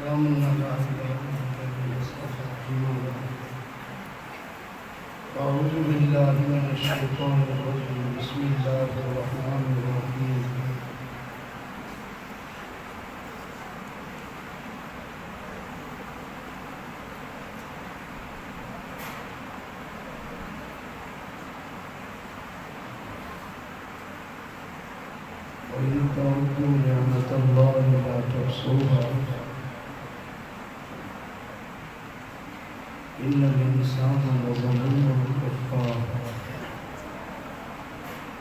سلام على عباد الذين اصطفى. أعوذ بالله من الشيطان الرجيم. بسم الله الرحمن الرحيم. وإن تعدوا نعمة الله لا تحصوها إن الإنسان لظلوم كفار.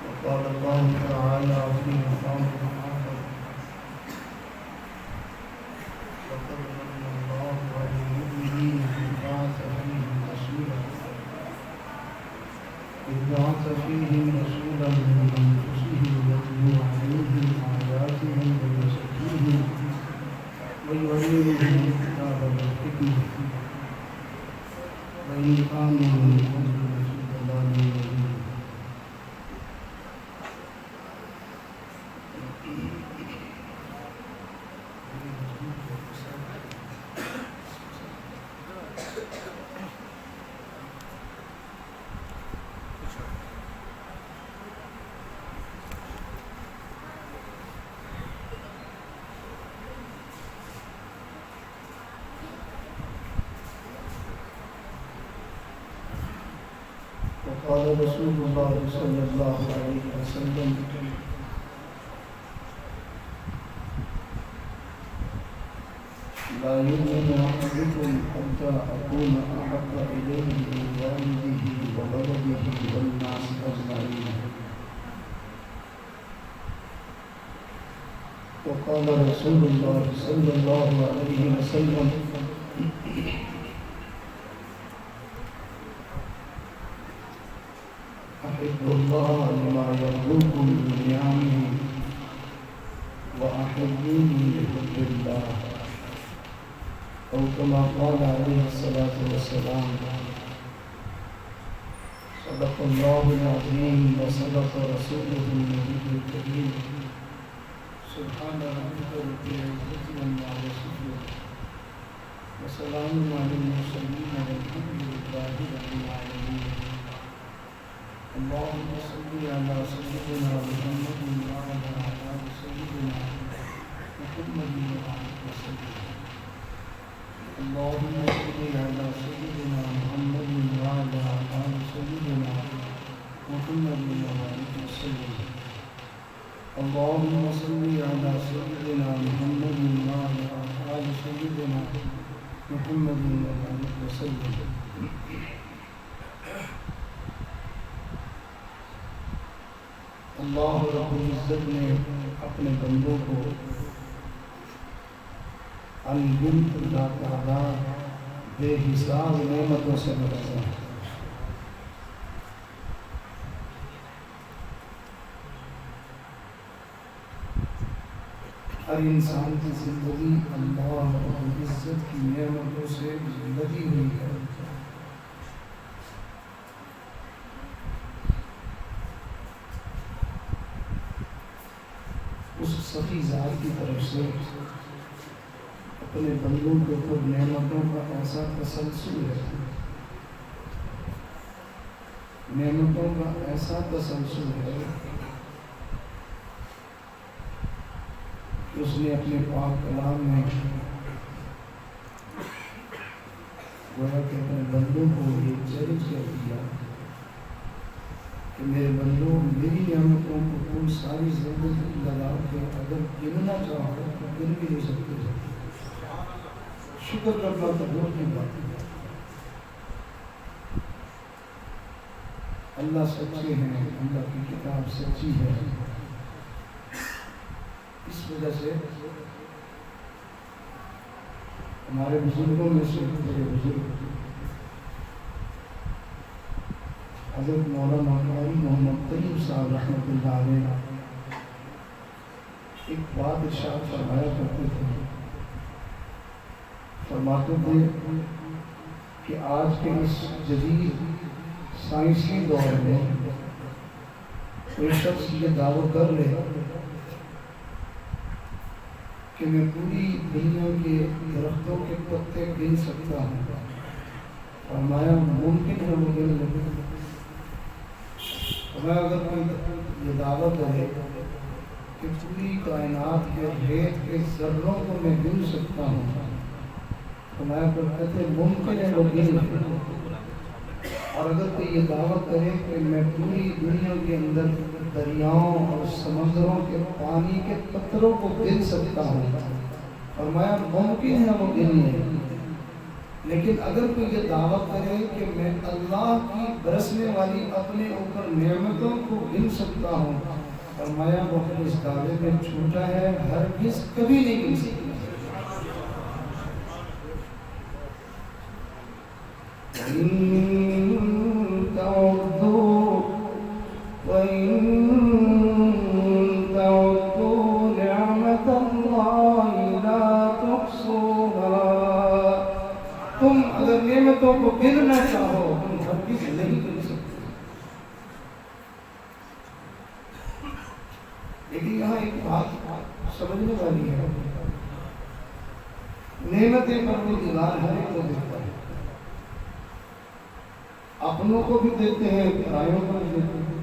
وقال الله تعالى في مقام آخر: لقد من الله على المؤمنين إذ بعث فيهم رسولا من أنفسهم يتلو عليهم آياته ويزكيهم ويعلمهم الكتاب والحكمة وإن كانوا من قبل لفي ضلال مبين. وقال رسول الله صلى الله عليه وسلم: لا يؤمن أحدكم حتى أكون أحب إليه من والده وولده والناس أجمعين. وقال رسول الله صلى الله عليه وسلم: أحبوا الله لما يرزقكم من نعمه وأحبوني لحب الله، أو كما قال عليه الصلاة والسلام: صدق الله العظيم وصدق رسوله النبي الكريم. سبحان ربك رب العزة عما يصفون وسلام على المرسلين والحمد لله رب العالمين. اللهم صل على سيدنا محمد وعلى آل سيدنا محمد وسلم. اللهم صل على سيدنا محمد وعلى آل سيدنا محمد وسلم. اللهم صل على سيدنا محمد وعلى آل سيدنا محمد وسلم. اللہ رب العزت نے اپنے بندوں کو انگنت اللہ تعالیٰ بے حساب نعمتوں سے نوازا ہے۔ ہر انسان کی زندگی اللہ رب العزت کی نعمتوں سے لگی ہوئی ہے۔ اس سخی ذات کی طرف سے اپنے بندوں کے اوپر نعمتوں کا ایسا تسلسل ہے، نعمتوں کا ایسا تسلسل ہے کہ اس نے اپنے پاک کلام میں گویا کہ اپنے بندوں کو یہ چیلنج کر دیا کہ میرے بندوں، میری نعمتوں کو تم ساری زندگی لگا کے اگر گننا چاہو تو گن بھی نہیں سکتے، شکر کرنا تو دور کی بات ہے۔ اللہ سچے ہیں، اللہ کی کتاب سچی ہے۔ اس وجہ سے ہمارے بزرگوں میں سے بڑے بزرگ حضرت مولانا قاری محمد طیب صاحب رحمۃ اللہ علیہ ایک بات ارشاد فرمایا کرتے تھے، فرماتے تھے کہ آج کے اس جدید سائنسی دور میں کوئی شخص یہ دعویٰ کر لے کہ کہ میں پوری دنیا کے درختوں کے پتے گن سکتا ہوں. فرمایا ممکن ہے وہ گن لے. فرمایا اگر کوئی یہ دعویٰ کرے کہ پوری کائنات کے ریت کے ذروں کو میں گن سکتا ہوں، فرمایا کہتے ممکن ہے وہ گن لے. اور اگر کوئی یہ دعویٰ کرے کہ میں پوری دنیا کے اندر دریاؤں اور سمندروں کے پانی کے قطروں کو گن سکتا ہوں، فرمایا ممکن ہے وہ گن لے. لیکن اگر کوئی یہ دعویٰ کرے کہ میں اللہ کی برسنے والی اپنے اوپر نعمتوں کو گن سکتا ہوں، فرمایا وہ اس دعوے میں جھوٹا ہے، ہرگز کبھی نہیں گن سکتا. تم اگر نعمتوں کو گننا چاہو تم ہرگز نہیں گن سکتے. لیکن یہاں ایک بات سمجھنے والی ہے، نعمتیں پروردگار ہر ایک کو دیتا ہے، اپنوں کو بھی دیتے ہیں، پرایوں کو بھی دیتے ہیں.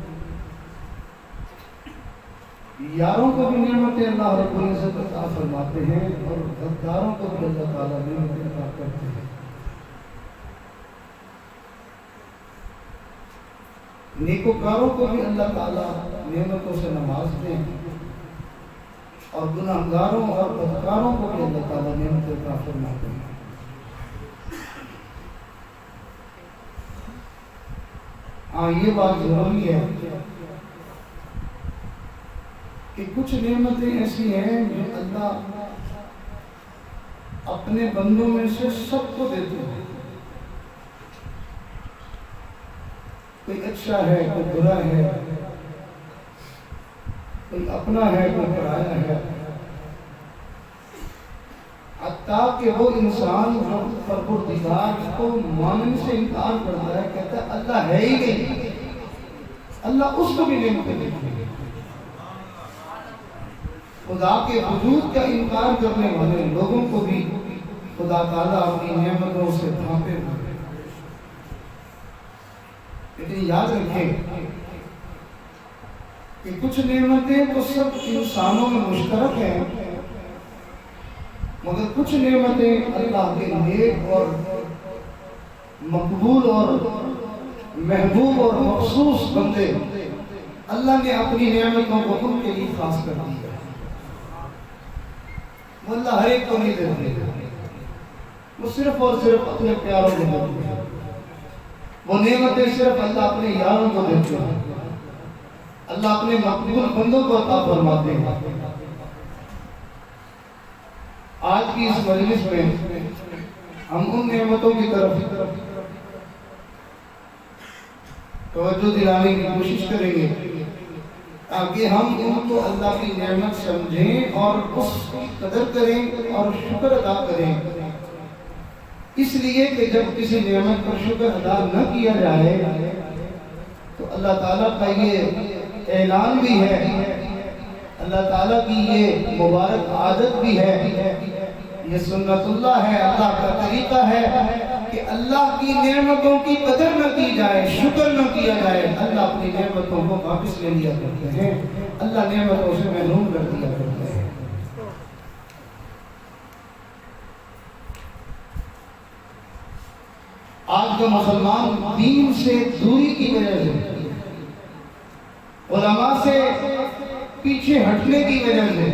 یاروں کو بھی نعمتیں اللہ رب العزت عطا فرماتے ہیں اور غداروں کو بھی اللہ تعالیٰ نعمتیں عطا کرتے ہیں. نیکوکاروں کو بھی اللہ تعالیٰ نعمتوں سے نوازتے ہیں اور گناہگاروں اور بدکاروں کو بھی اللہ تعالیٰ نعمتیں عطا فرماتے ہیں. ہاں یہ بات ضروری ہے کہ کچھ نعمتیں ایسی ہیں جو اللہ اپنے بندوں میں سے سب کو دیتے ہیں. کوئی اچھا ہے، کوئی برا ہے، کوئی اپنا ہے، کوئی پرایا ہے. حتیٰ کہ وہ انسان جو پروردگار کو ماننے سے انکار کرتا ہے، کہتا ہے اللہ ہے ہی نہیں، اللہ اس کو بھی نعمتیں دیتے ہیں. خدا کے وجود کا انکار کرنے والے لوگوں کو بھی خدا تعالیٰ اپنی نعمتوں سے ڈھانپے ہوئے. لیکن یاد رکھیں کہ کچھ نعمتیں تو سب انسانوں میں مشترک ہیں، مگر کچھ نعمتیں اللہ کے نیک اور مقبول اور محبوب اور مخصوص بندے اللہ نے اپنی نعمتوں کو ان کے لیے خاص کر دی ہے. وہ اللہ ہر ایک کو نہیں دیتے، وہ صرف اور صرف اپنے پیاروں کو دیتے ہیں. وہ نعمتیں صرف اللہ اپنے یاروں کو دیتے ہیں، اللہ اپنے مقبول بندوں کو عطا فرماتے ہیں. آج کی اس مجلس میں ہم ان نعمتوں کی طرف توجہ دلانے کی کوشش کریں گے تاکہ ہم ان کو اللہ کی نعمت سمجھیں اور اس کی قدر کریں اور شکر ادا کریں. اس لیے کہ جب کسی نعمت پر شکر ادا نہ کیا جائے تو اللہ تعالیٰ کا یہ اعلان بھی ہے، اللہ تعالیٰ کی یہ مبارک عادت بھی ہے، یہ سنت اللہ ہے، اللہ کا طریقہ ہے کہ اللہ کی نعمتوں کی قدر نہ کی جائے، شکر نہ کیا جائے. اللہ اپنی نعمتوں کو واپس لے لیا کرتے ہیں، اللہ نعمتوں سے محروم کر دیا کرتے ہیں. آج کا مسلمان دین سے دوری کی وجہ سے، علماء سے پیچھے ہٹنے کی وجہ سے،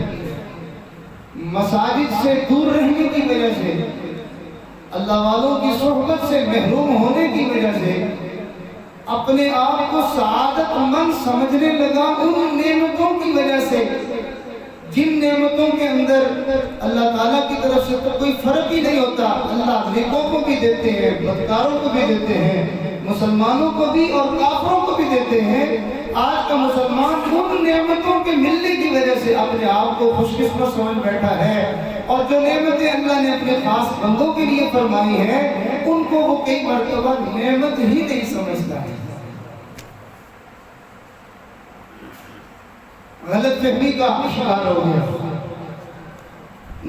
مساجد سے دور رہنے کی وجہ سے، اللہ والوں کی صحبت سے محروم ہونے کی وجہ سے اپنے آپ کو سعادت مند سمجھنے لگا ان نعمتوں کی وجہ سے جن نعمتوں کے اندر اللہ تعالیٰ کی طرف سے تو کوئی فرق ہی نہیں ہوتا. اللہ نیکوں کو بھی دیتے ہیں، بدکاروں کو بھی دیتے ہیں، مسلمانوں کو بھی اور کافروں کو بھی دیتے ہیں. آج کا مسلمان ان نعمتوں کے ملنے کی وجہ سے اپنے آپ کو خوش قسمت سمجھ بیٹھا ہے، اور جو نعمتیں اللہ نے اپنے خاص بندوں کے لیے فرمائی ہیں ان کو وہ کئی مرتبہ نعمت ہی نہیں سمجھتا ہے. غلط فہمی کا شکار ہو گیا.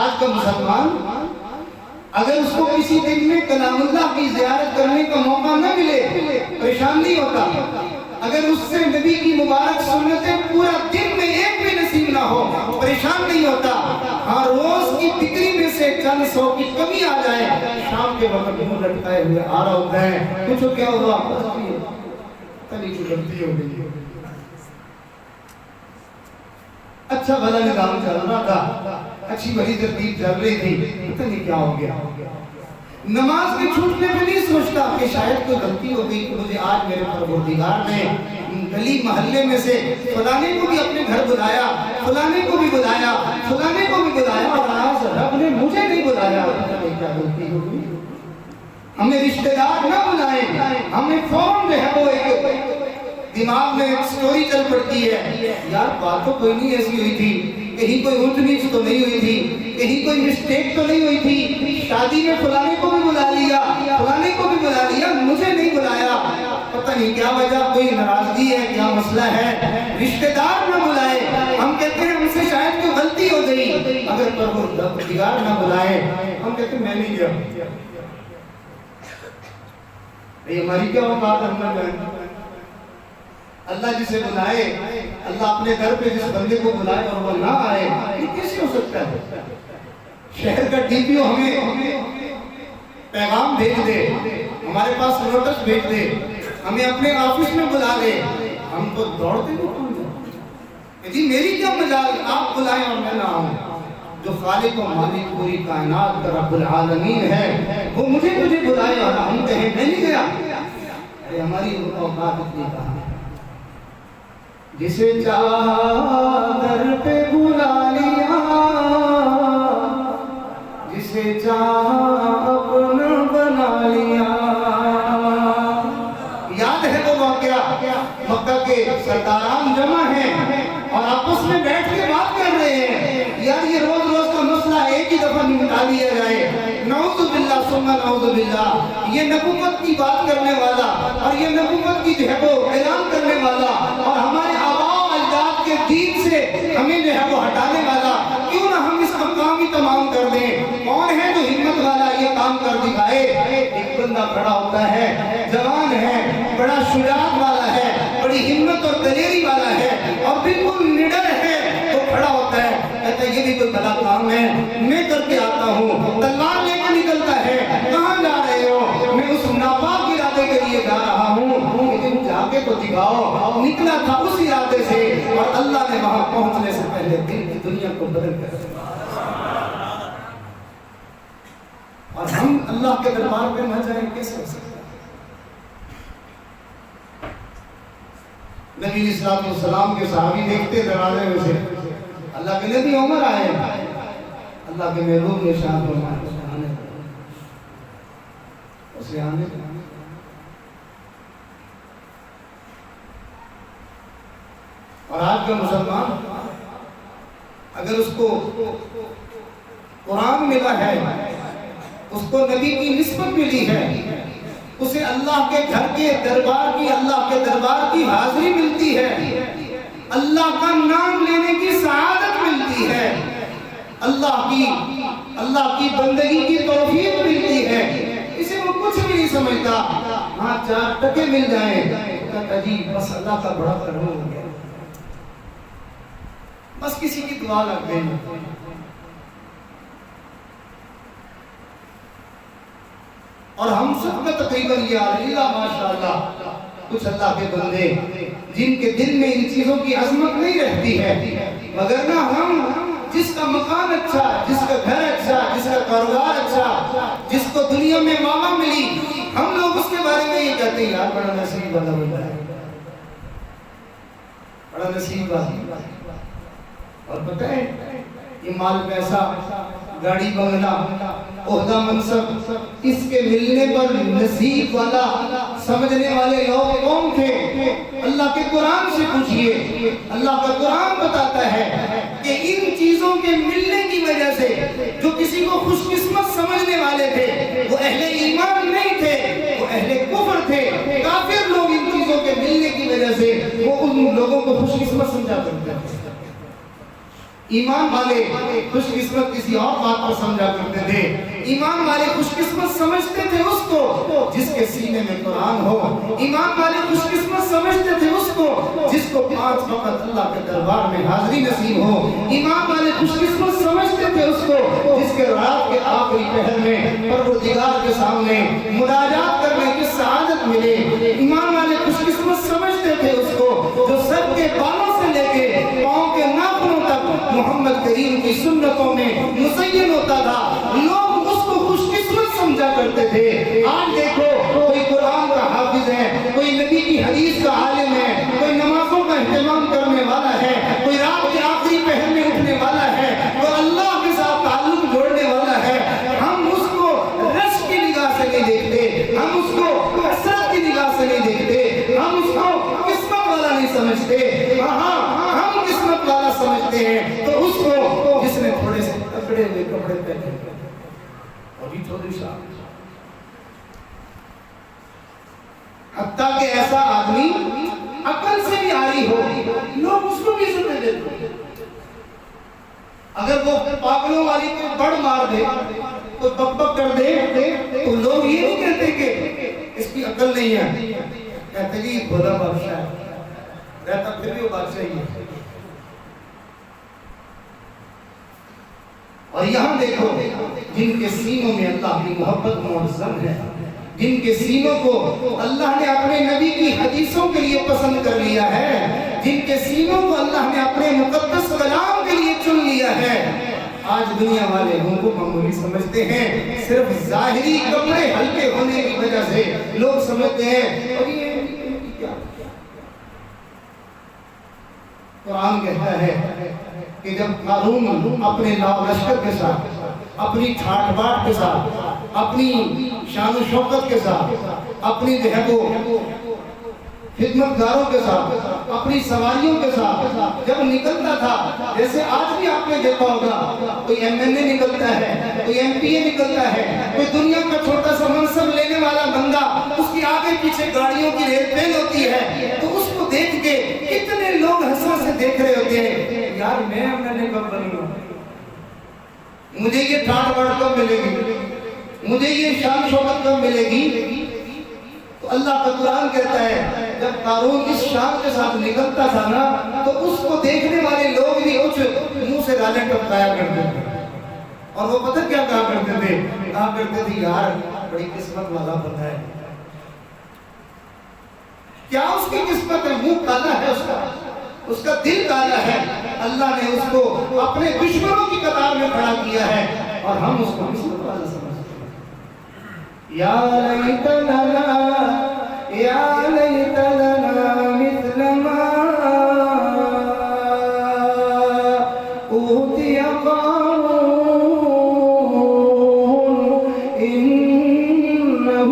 آج کا مسلمان اگر اس کو کسی دن میں کلام اللہ کی زیارت کرنے کا موقع نہ ملے پریشان نہیں ہوتا. اگر اس سے نبی کی مبارک سنتیں پورا دن میں ایک بھی نصیب نہ ہو پریشان نہیں ہوتا. ہاں روز کی فکری میں سے چند سو کی کمی آ جائے شام کے وقت منہ لٹکائے ہوئے آ رہا ہوتا ہے پوچھو کیا ہوا تلی کی غلطی ہو گئی. اچھا بھلا نظام چل رہا تھا اچھی بڑی ترتیب چل رہی تھی پتہ نہیں کیا ہو گیا. نماز کے چھوٹنے پہ نہیں سوچتا کہ شاید کوئی غلطی ہو گئی کہ مجھے آج میرے پروردگار نے گلی محلے میں سے فلانے کو بھی اپنے گھر بلایا فلانے کو بھی بلایا فلانے کو بھی بلایا اور آج رب نے مجھے نہیں بلایا. کیا غلطی ہو گئی. ہمیں رشتہ دار نہ بلائیں ہمیں فوراً جو ہے وہ ایک دماغ میں ایک سٹوری چل پڑتی ہے یار بات تو کوئی نہیں ایسی ہوئی تھی کہیں کوئی اونچ نیچ تو نہیں ہوئی تھی کہیں کوئی مسٹیک تو نہیں ہوئی تھی شادی میں فلانے کو بھی بلا لیا فلانے کو بھی بلا لیا مجھے نہیں بلایا. پتہ نہیں کیا وجہ کوئی ناراضگی ہے کیا مسئلہ ہے. رشتہ دار نہ بلائے ہم کہتے ہیں ہم سے شاید کوئی غلطی ہو گئی. اگر پروردگار نہ بلائے ہم کہتے ہیں میں نہیں گیا. ہماری کیا اوقات ہے. اللہ جسے بلائے اللہ اپنے گھر پہ جس بندے کو بلائے اور وہ نہ آئے یہ کیسے ہو سکتا ہے. شہر کا ڈی پی او ہمیں پیغام بھیج دے ہمارے پاس نوٹس بھیج دے ہمیں اپنے آفس میں بلا لے ہم تو دوڑتے نہیں جی میری کیا مجال آپ بلائیں اور میں نہ آؤں. جو خالق و مالک پوری کائنات کا رب العالمین ہے وہ مجھے بلائے اور ہم کہیں میں نہیں گیا. ہماری اوقات اتنی کہاں. جسے چاہا در پہ بلا لیا جسے چاہا اپنا بنا لیا. یاد ہے وہ واقعہ مکہ کے سرداران جمع ہیں اور آپس میں بیٹھ کے بات کر رہے ہیں یار یہ روز کا مسئلہ ایک ہی دفعہ نمٹا لیا جائے. نعوذ باللہ ثم نعوذ باللہ. یہ نبوت کی بات کرنے والا اور یہ نبوت کی جو ہے وہ اعلان کرنے والا اور ہمارے آباء و اجداد کے دین سے ہمیں جو ہے وہ ہٹانے والا کیوں نہ ہم اس کا کام ہی تمام کر دیں. کون ہے جو ہمت والا یہ کام کر دکھائے. ایک بندہ کھڑا ہوتا ہے جوان ہے بڑا شجاعت والا ہے بڑی ہمت اور دلیری والا ہے اور بالکل نڈر ہے. وہ کھڑا ہوتا ہے کہتا ہے یہ بھی کوئی بڑا کام ہے میں کر کے آتا ہوں. تلوار لے کے نکلتا ہے کہاں جا رہے ہو. میں اس ناپاک ارادے کے لیے جا رہا ہوں لیکن جا کے تو دکھاؤ. نکلا تھا اس ارادے سے اور اللہ نے وہاں پہنچنے سے پہلے دل کی دنیا کو بدل کر اور ہم اللہ کے دربار پہ نہ جائیں کیسے ہو سکتا. نبی علیہ الصلوۃ والسلام کے صحابی دیکھتے دروازے میں سے اللہ کے نبی عمر آئے اللہ کے محبوب نے شان فرمایا اسے آنے اور آج کا مسلمان اگر اس کو قرآن ملا ہے اس کو نبی کی نسبت ملی ہے اسے اللہ کے گھر کے دربار کی اللہ کے دربار کی حاضری ملتی ہے اللہ کا نام لینے کی سعادت ملتی ہے اللہ کی بندگی کی توفیق ملتی ہے. اسے وہ کچھ بھی نہیں سمجھتا. ہاں 4 ٹکے مل جائیں کہتا جی بس اللہ کا بڑا کرم ہو گیا بس کسی کی دعا لگ گئی. اور ہم سب کا تقریباً یہ اللہ ماشاءاللہ کچھ اللہ کے بندے جن کے دل میں ان چیزوں کی عظمت نہیں رہتی ہے مگر نہ ہم جس کا مکان اچھا جس کا گھر اچھا جس کا کاروبار اچھا جس کو دنیا میں ماما ملی ہم لوگ اس کے بارے میں یہ کہتے ہیں یار بڑا نصیب والا بندہ ہے بڑا نصیب والا. اور پتہ ہے یہ مال پیسہ گاڑی بنگلہ عہدہ منصب اس کے ملنے پر نصیب والا سمجھنے والے لوگ کون تھے. اللہ کے قرآن سے پوچھئے. اللہ کا قرآن بتاتا ہے کہ ان چیزوں کے ملنے کی وجہ سے جو کسی کو خوش قسمت سمجھنے والے تھے وہ اہل ایمان نہیں تھے وہ اہل کفر تھے. کافر لوگ ان چیزوں کے ملنے کی وجہ سے وہ ان لوگوں کو خوش قسمت سمجھا کرتے تھے. ایمان والے خوش قسمت کسی اور بات پر سمجھا کرتے تھے. ایمان والے خوش قسمت سمجھتے تھے اس کو جس کے سینے میں قرآن ہو. ایمان والے خوش قسمت سمجھتے تھے اس کو جس کو 5 وقت اللہ کے دربار میں حاضری نصیب ہو. ایمان والے خوش قسمت سمجھتے تھے اس کو جس کے رات کے آخری پہر میں پروردگار کے سامنے مناجات کرنے کی سعادت ملے. ایمان والے خوش قسمت سمجھتے تھے اس کو جو سر کے بالوں سے لے کے پاؤں کے ناخنوں تک محمد کریم کی سنتوں میں مزین ہوتا تھا. لوگ اس کو خوش قسمت سمجھا کرتے تھے. آج دیکھو کوئی قرآن کا حافظ ہے, کوئی نبی کی حدیث کا عالم ہے, کوئی نمازوں کا اہتمام کرنے والا ہے, کوئی رات کے آخری پہر میں اٹھنے والا ہے, کوئی اللہ کے ساتھ تعلق جوڑنے والا ہے. ہم اس کو رش کی نگاہ سے نہیں دیکھتے, ہم اس کو حسرت کی نگاہ سے نہیں دیکھتے, ہم اس کو قسمت والا نہیں سمجھتے. ہاں ہم قسمت والا سمجھتے ہیں تو اس کو جس نے تھوڑے سے کپڑے ہوئے کپڑے پہنے اور یہ چودھری صاحب, حتیٰ کہ ایسا آدمی عقل سے بھی عاری ہو لوگ اس کو بھی سمجھ لیتے. اگر وہ پاگلوں والی کوئی بڑ مار دے, کوئی بک بک کر دے تو لوگ یہ نہیں کہتے کہ اس کی عقل نہیں ہے, کہتے کہ خدا بادشاہ ہے, رہتا پھر بھی وہ بادشاہ ہی ہے. اور یہاں دیکھو جن کے سینوں میں اللہ کی محبت معظم ہے, جن کے سینوں کو اللہ نے اپنے نبی کی حدیثوں کے لیے پسند کر لیا ہے, جن کے سینوں کو اللہ نے اپنے مقدس کلام کے لیے چن لیا ہے, آج دنیا والے ان کو معمولی سمجھتے ہیں. صرف ظاہری کپڑے ہلکے ہونے کی وجہ سے لوگ سمجھتے ہیں. اور یہ کیا قرآن کہتا ہے کہ جب قارون اپنے لاؤ لشکر کے ساتھ, اپنی ٹھاٹ باٹ کے ساتھ, اپنی شان و شوکت کے ساتھ, اپنی خدمت گاروں کے ساتھ, اپنی سواریوں کے ساتھ جب نکلتا تھا, جیسے آج بھی آپ نے دیکھا ہوگا کوئی ایم این اے نکلتا ہے, کوئی ایم پی اے نکلتا ہے, کوئی دنیا کا چھوٹا سا منصب لینے والا بندہ, اس کی آگے پیچھے گاڑیوں کی ریل پھیل ہوتی ہے, تو اس کو دیکھ کے کتنے لوگ حسرت سے دیکھ رہے ہوتے ہیں, یار میں کب بنی ہوں, مجھے یہ ٹھاٹ باٹ کب ملے گی, مجھے یہ شان شوکت کب ملے گی. تو اللہ کا قرآن کہتا ہے جب قارون اس شان کے ساتھ نکلتا تھا نا, تو اس کو دیکھنے والے لوگ بھی کچھ منہ سے گالیں ٹپکایا کرتے تھے. اور وہ پتہ کیا کہا کرتے تھے, کہا کرتے تھے یار بڑی قسمت والا بندہ ہے. کیا اس کی قسمت ہے؟ منہ کالا ہے اس کا دل کالا ہے. اللہ نے اس کو اپنے دشمنوں کی قطار میں کھڑا کیا ہے اور ہم اس کو قسمت والا سمجھتے ہیں. یا لیت لنا مثل ما اوتی قارون انہ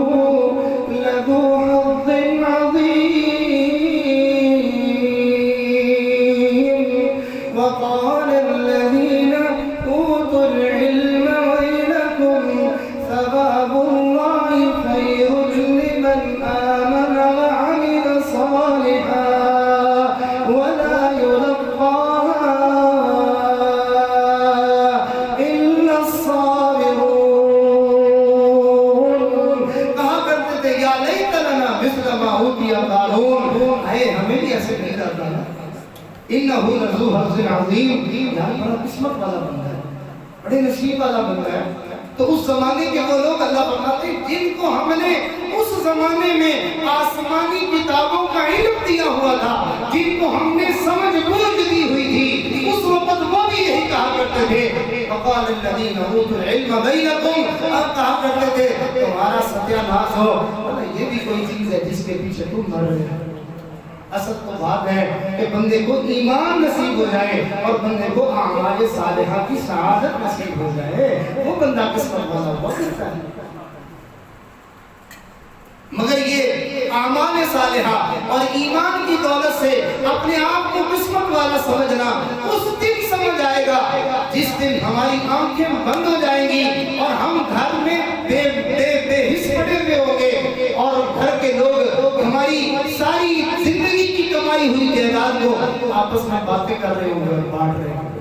لذو حظ عظیم. وقال الذین اوتوا العلم ویلکم ثواب اللہ خیر لمن آمن وعمل صالحا ولا يلقاها الا الصابرون. کہا کرتے تھے یا لیت لنا مثل ما اوتی قارون, اے ہمیں بھی ایسے نہیں کرتا نا, انہو لذو حظ عظیم, یار بڑا قسمت والا بندہ ہے, بڑے نصیب والا بندہ ہے. تو اس زمانے کے وہ لوگ اللہ فرماتے ہیں جن کو ہم نے اس زمانے میں آسمانی کتابوں کا علم دیا ہوا تھا, جن کو ہم نے سمجھ بوجھ دی ہوئی تھی, اس وقت وہ بھی یہی کہا کرتے تھے وقال الذین اوتوا العلم بینکم, اب کہا کرتے تھے تمہارا ستیہ ناش ہو, یہ بھی کوئی چیز ہے جس کے پیچھے تم مر رہے ہیں. اصل تو بات ہے کہ بندے کو ایمان نصیب ہو جائے اور بندے کو اعمال صالحہ کی سعادت نصیب ہو جائے, وہ بندہ قسمت والا ہوا کرتا ہے. مگر یہ اعمال صالحہ اور ایمان کی دولت سے اپنے آپ کو قسمت والا سمجھنا اس دن سمجھ آئے گا جس دن ہماری آنکھیں بند ہو جائیں گی اور ہم گھر میں بے حس پڑے ہوئے ہوں گے اور گھر کے لوگ ہماری ساری زندگی کی کمائی ہوئی جائیداد کو آپس میں باتیں کر رہے ہوں گے اور بانٹ رہے ہوں گے.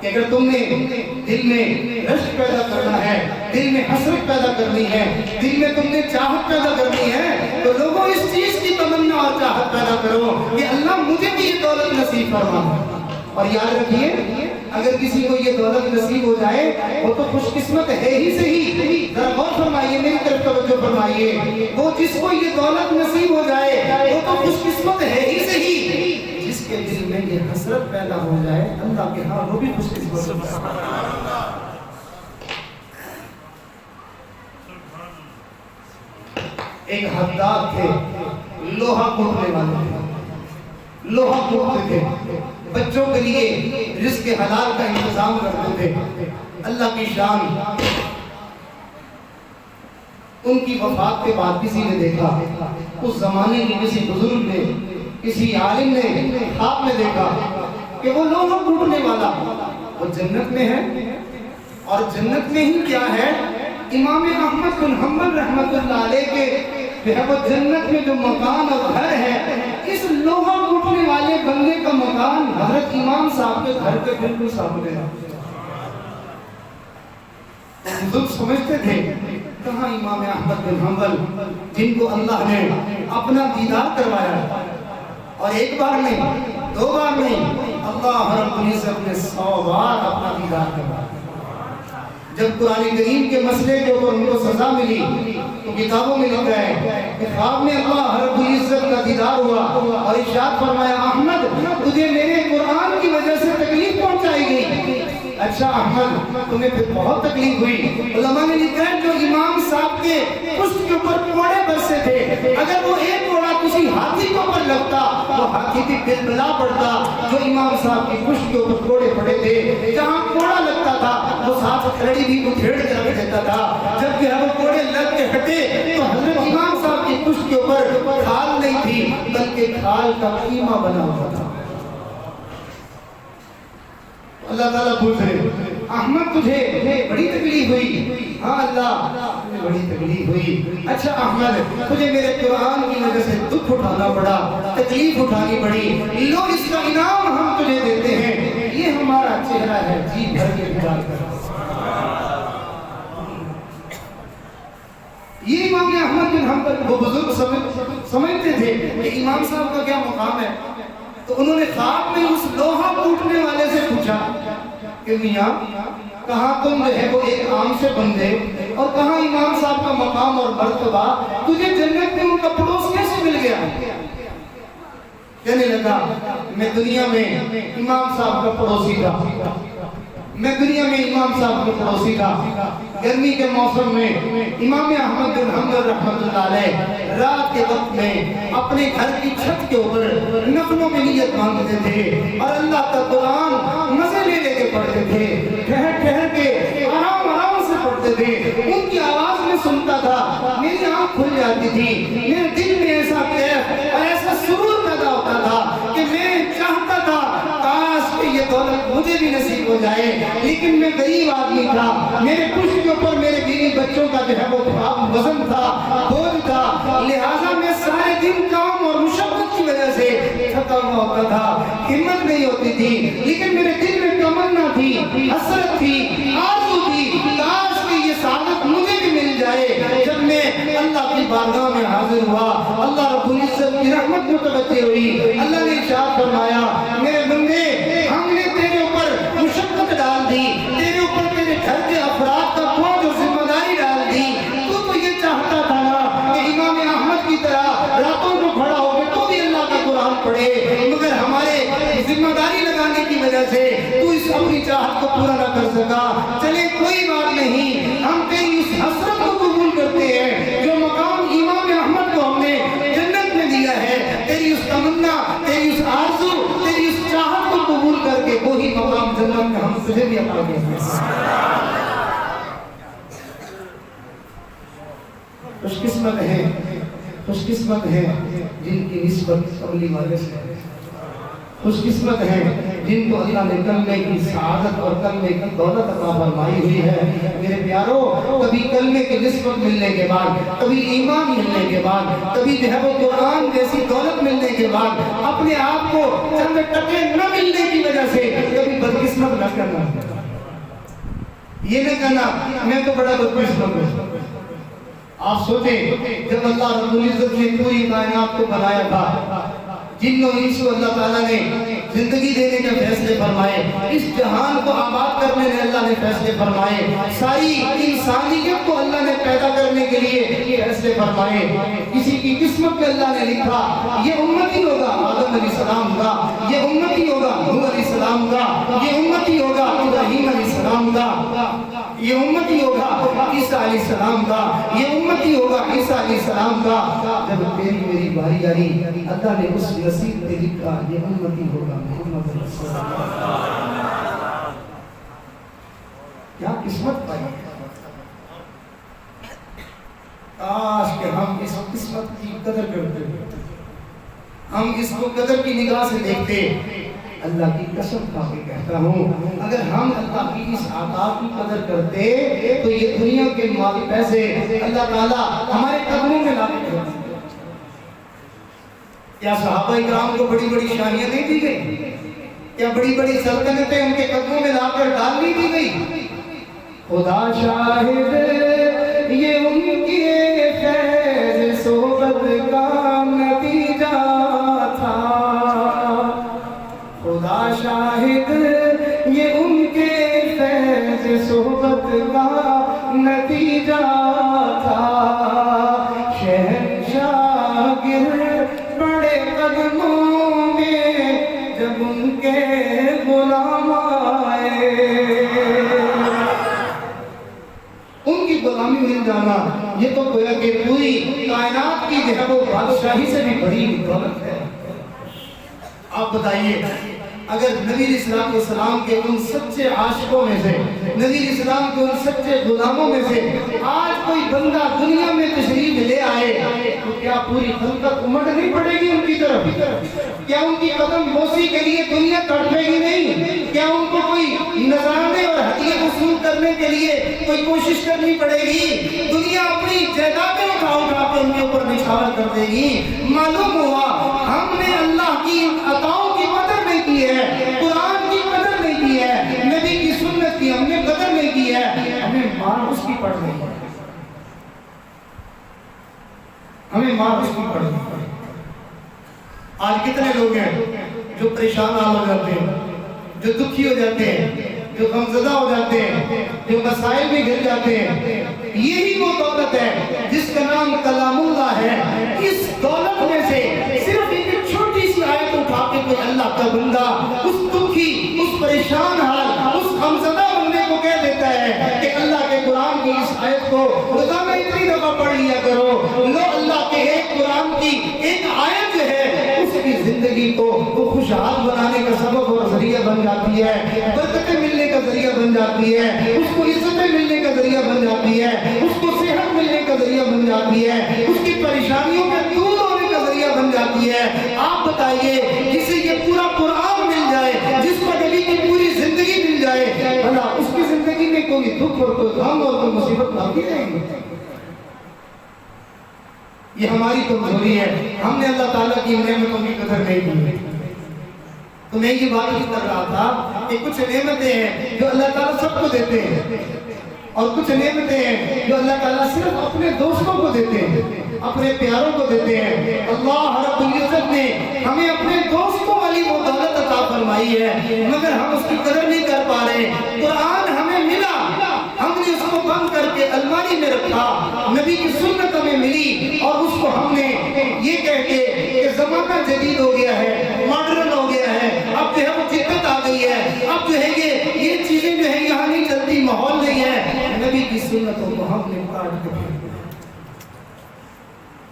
کہ اگر تم نے دل میں رشک پیدا کرنا ہے، دل میں حسرت پیدا کرنی ہے، دل میں تم نے چاہت پیدا کرنی ہے، تو لوگوں اس چیز کی تمنا اور چاہت پیدا کرو کہ اللہ مجھے بھی یہ دولت نصیب فرما۔ اور یاد رکھیے اگر کسی کو یہ دولت نصیب ہو جائے وہ تو خوش قسمت ہے ہی صحیح۔ ذرا غور فرمائیے، میری طرف توجہ فرمائیے، وہ جس کو یہ دولت نصیب ہو جائے وہ تو خوش قسمت ہے ہی صحیح، جس کے دل میں یہ حسرت پیدا ہو جائے اللہ کے ہاں وہ بھی خوش قسمت ہے۔ ایک حداد تھے، لوہا کوٹنے والے تھے، لوہا کوٹتے تھے، بچوں کے لیے رزق حلال کا انتظام کرتے تھے۔ اللہ کی شان، ان کی وفات کے بعد کسی نے دیکھا، اس زمانے کی کسی بزرگ نے، کسی عالم نے خواب میں دیکھا کہ وہ لوہا کوٹنے والا وہ جنت میں ہے، اور جنت میں ہی کیا ہے، امام احمد بن حنبل رحمۃ اللہ علیہ کے وہ جنت میں جو مکان اور گھر ہے، اس لوہا کوٹنے والے بندے کا مکان حضرت امام صاحب کے گھر کے بالکل سامنے ہے۔ بزرگ سمجھتے تھے کہاں امام احمد بن حنبل جن کو اللہ نے اپنا دیدار کروایا، اور ایک بار نہیں، دو بار نہیں، اللہ رب العزت نے 100 بار اپنا دیدار کروایا۔ جب قرآن کریم کے مسئلے کے اوپر ان کو سزا ملی تو کتابوں میں لکھا ہے کہ خواب میں اللہ رب العزت کا دیدار ہوا اور ارشاد فرمایا احمد تجھے میرے قرآن کی وجہ سے تکلیف پہنچائی گئی۔ اچھا احمد تمہیں پھر بہت تکلیف ہوئی۔ علماء نے لکھا ہے جو امام صاحب کے پشت کے اوپر کوڑے برسے تھے، اگر وہ ایک کوڑا کسی ہاتھی کے اوپر لگتا وہ ہاتھی بھی بلبلا پڑتا۔ جو امام صاحب کی پشت کے اوپر کوڑے پڑے تھے، جہاں کوڑا لگتا تھا وہ ساتھ کھڑی بھی کو پھیڑ کے رکھ دیتا تھا۔ جب کہ وہ کوڑے لگ کے ہٹے تو حضرت امام صاحب کی پشت کے اوپر کھال نہیں تھی بلکہ کھال کا قیمہ بنا ہوا تھا۔ اللہ تعالیٰ پوچھ رہے احمد تجھے بڑی تکلیف ہوئی؟ ہاں اللہ تجھے بڑی تکلیف ہوئی۔ اچھا احمد تجھے میرے قرآن کی وجہ سے دکھ اٹھانا پڑا، تکلیف اٹھانی پڑی، لو اس کا انعام ہم تجھے دیتے ہیں، یہ ہمارا چہرہ ہے، جی بھر کے دعا کر۔ یہ امام احمد بن حنبل وہ بزرگ سمجھتے تھے کہ امام صاحب کا کیا مقام ہے، تو انہوں نے خواب میں اس لوہا کوٹنے والے سے پوچھا کہ میاں کہاں تم جو ہے وہ ایک عام سے بندے اور کہاں امام صاحب کا مقام اور مرتبہ، تجھے جنت میں ان کا پڑوس کیسے مل گیا؟ کہنے لگا میں دنیا میں امام صاحب کا پڑوسی تھا، میں دنیا میں امام صاحب کا پڑوسی تھا۔ گرمی کے موسم میں امام احمد بن حنبل رحمۃ اللہ علیہ رات کے وقت میں اپنے گھر کی چھت کے اوپر نفلوں میں نیت مانگتے تھے اور اللہ کا قرآن مزے لے کے پڑھتے تھے، ٹھہر ٹھہر کے آرام آرام سے پڑھتے تھے۔ ان کی آواز میں سنتا تھا، میری آنکھ کھل جاتی تھی، میرے دل میں ایسا کیف اور ایسا سرور پیدا ہوتا تھا کہ میں چاہتا تھا کاش کہ یہ دولت مجھے بھی نصیب ہو جائے، لیکن میں غریب آدمی تھا، میرے پشت کے اوپر میرے بیوی بچوں کا جو ہے وہ وزن تھا، بوجھ تھا، لہٰذا میں سارے دن کام اور مشقت کی وجہ سے تھکا ہوا ہوتا تھا، ہمت نہیں ہوتی تھی، لیکن میرے دل میں تمنا تھی، حسرت تھی، آرزو تھی، کاش کہ یہ سعادت مجھے بھی مل جائے۔ جب میں اللہ کی بارگاہ میں حاضر ہوا، اللہ رب العزت کی رحمت متوجہ ہوئی، اللہ نے ارشاد فرمایا میرے بندے ہم نے تیرے اوپر مشقت ڈال دی، تیرے اوپر تیرے گھر کے افراد کا بوجھ اور ذمہ داری ڈال دی، تو یہ چاہتا تھا نا کہ امام احمد کی طرح راتوں کو کھڑا ہو کے تو بھی اللہ کا قرآن پڑھے، مگر ہمارے ذمہ داری لگانے کی وجہ سے تو اس اپنی چاہت کو پورا نہ کر سکا۔ چلے کوئی بات نہیں، ہم تیری اس حسرت کو قبول کرتے ہیں جو مقام امام احمد کو ہم نے جنت میں دیا ہے، تیری اس تمنا، تیری اس آرزو، تیری اس چاہت کو قبول کر کے وہی مقام جنت میں ہم تجھے بھی عطا کریں گے۔ خوش قسمت ہے، خوش قسمت ہے جن کی نسبت قبلی والے سے، خوش قسمت ہے جن کو اللہ نے کلمے کی سعادت اور کلمے کی دولت عطا فرمائی ہوئی ہے۔ میرے پیارو، کبھی کلمے کی نسبت ملنے کے بعد، کبھی ایمان ملنے کے بعد، کبھی جو ہے وہ قرآن جیسی دولت ملنے کے بعد اپنے آپ کو چند ٹکے نہ ملنے کی وجہ سے کبھی بدقسمت نہ کرنا، یہ نہ کہنا میں تو بڑا بدقسمت ہوں۔ آپ سوچیں جب اللہ رب العزت نے پوری کائنات کو بنایا تھا، جن و انس کو اللہ تعالیٰ نے زندگی دینے کے فیصلے فرمائے، اس جہان کو آباد کرنے میں اللہ نے فیصلے فرمائے، ساری انسانیت کو اللہ نے پیدا کرنے کے لیے فیصلے فرمائے، کسی کی قسمت میں اللہ نے لکھا یہ امتی ہوگا آدم علیہ السلام کا، یہ امتی ہوگا نوح علیہ السلام کا، یہ امتی ہوگا ابراہیم علیہ السلام کا، یہ امتی ہوگا عیسیٰ علیہ السلام کا، یہ امتی ہوگا عیسیٰ علیہ السلام کا۔ جب تیری میری باری آئی، اللہ نے اس نصیب میں لکھا یہ امتی ہوگا محمد رسول اللہ۔ کیا قسمت پائی! کاش کہ ہم اس قسمت کی قدر کرتے، ہم اس کو قدر کی نگاہ سے دیکھتے۔ اللہ کی قسم کھا کے کہتا ہوں، اگر ہم اللہ کی اس عطا کی قدر کرتے تو یہ دنیا کے مال پیسے اللہ تعالیٰ ہمارے قدموں میں لا کے رکھتے۔ کیا صحابہ کرام کو بڑی بڑی شانیاں نہیں دی گئی؟ کیا بڑی بڑی سلطنتیں ان کے قدموں میں لا کر ڈال نہیں دی گئی؟ خدا شاہد یہ ان کی فیض صحبت کا نتیجہ تھا، خدا شاہد یہ ان کے فیض صحبت کا نتیجہ تھا، شہنشاہ گر بڑے قدموں میں جب ان کے غلام آئے، ان کی غلامی مل جانا یہ تو گویا کہ پوری کائنات کی جو ہے وہ بادشاہی سے بھی بڑی دولت ہے۔ آپ بتائیے، اگر نبی علیہ السلام کے ان سچے عاشقوں میں سے، نبی علیہ السلام کے ان سچے غلاموں میں سے آج کوئی بندہ دنیا میں تشریف لے آئے تو کیا پوری خلقت امٹ نہیں پڑے گی ان کی طرف؟ کیا ان کی قدم بوسی کے لیے دنیا تڑپے گی نہیں؟ کیا ان کو کوئی نذرانے اور ہدیے وصول کرنے کے لیے کوئی کوشش کرنی پڑے گی؟ دنیا اپنی جائیدادیں اٹھا کے ان کے اوپر نچھاور کر دے گی۔ معلوم ہوا ہم نے اللہ کی عطاؤں کی قدر نہیں کی ہے، قرآن کی قدر نہیں کی ہے، نبی کی سنت کی ہم نے قدر نہیں کی ہے، ہمیں مار اس کی پڑ رہی ہے، ہمیں مار اس کی پڑ رہی ہے۔ آج کتنے لوگ ہیں جو پریشان ہو جاتے ہیں، جو دکھی ہو جاتے ہیں، جو غمزدہ ہو جاتے ہیں، جو مسائل میں گر جاتے ہیں۔ یہی وہ دولت ہے جس کا نام کلام اللہ ہے۔ اس دولت میں سے صرف ایک چھوٹی سی آیت اٹھا کے کوئی اللہ کا بندہ اس دکھی، اس پریشان حال، اس غمزدہ بندے کو کہہ دیتا ہے کہ اللہ کے قرآن کی اس آیت کو روزانہ اتنی دفعہ پڑھ لیا کرو، لو اللہ کے ایک قرآن کی ایک آیت جو ہے اس کی زندگی کو وہ خوشحال بنانے کا سبب اور ذریعہ بن جاتی ہے، برکتیں ملنے کا ذریعہ بن جاتی ہے، اس کو عزتیں ملنے کا ذریعہ بن جاتی ہے، اس کو صحت ملنے کا ذریعہ بن جاتی ہے، اس کی پریشانیوں کے دور ہونے کا ذریعہ بن جاتی ہے۔ آپ بتائیے، جسے یہ پورا قرآن مل جائے، جس کو نبی کی پوری زندگی مل جائے، بھلا اس کی زندگی میں کوئی دکھ اور کوئی غم اور کوئی مصیبت باقی رہیں گی؟ یہ ہماری کمزوری ہے، ہم نے اللہ تعالیٰ کی نعمتوں کی قدر نہیں کی۔ تو میں یہ بات کر رہا تھا کہ کچھ نعمتیں ہیں جو اللہ تعالیٰ سب کو دیتے ہیں، اور کچھ نعمتیں ہیں جو اللہ تعالیٰ صرف اپنے دوستوں کو دیتے ہیں، اپنے پیاروں کو دیتے ہیں۔ اللہ رب العزت نے ہمیں اپنے دوستوں والی وہ دولت عطا فرمائی ہے، مگر ہم اس کی قدر نہیں کر پا رہے۔ قرآن ہمیں ملا، ہم نے اس کو بند کر کے الماری میں رکھا، نبی کی سنت ہمیں ملی اور اس کو ہم نے یہ کہہ کے کہ زمانہ جدید ہو گیا ہے، ماڈرن ہو گیا ہے، اب جو ہے وہ جدت آ گئی ہے، اب جو ہے یہ چیزیں جو ہے یہاں نہیں چلتی، ماحول نہیں ہے، نبی کی سنتوں کو ہم نے کاٹ کے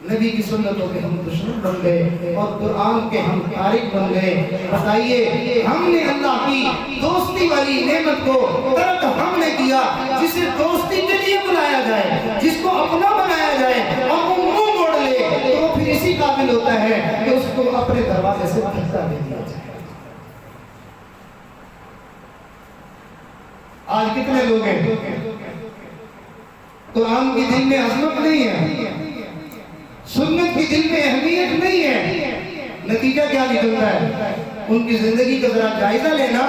نبی کی سنتوں کے ہم دشمن بن گئے اور قرآن کے ہم تارک بن گئے۔ بتائیے، ہم نے اللہ کی دوستی والی نعمت کو ترک ہم نے کیا، جسے دوستی کے لیے بلایا جائے، جس کو اپنا بنایا جائے اور وہ منہ موڑ لے تو وہ پھر اسی قابل ہوتا ہے کہ اس کو اپنے دروازے سے دھکا دے دیا جائے۔ کتنے لوگ ہیں؟ قرآن کی دل میں عظمت نہیں ہے، سنت کی دل میں اہمیت نہیں ہے، نتیجہ کیا نکلتا ہے؟ ان کی زندگی کا ذرا جائزہ لینا،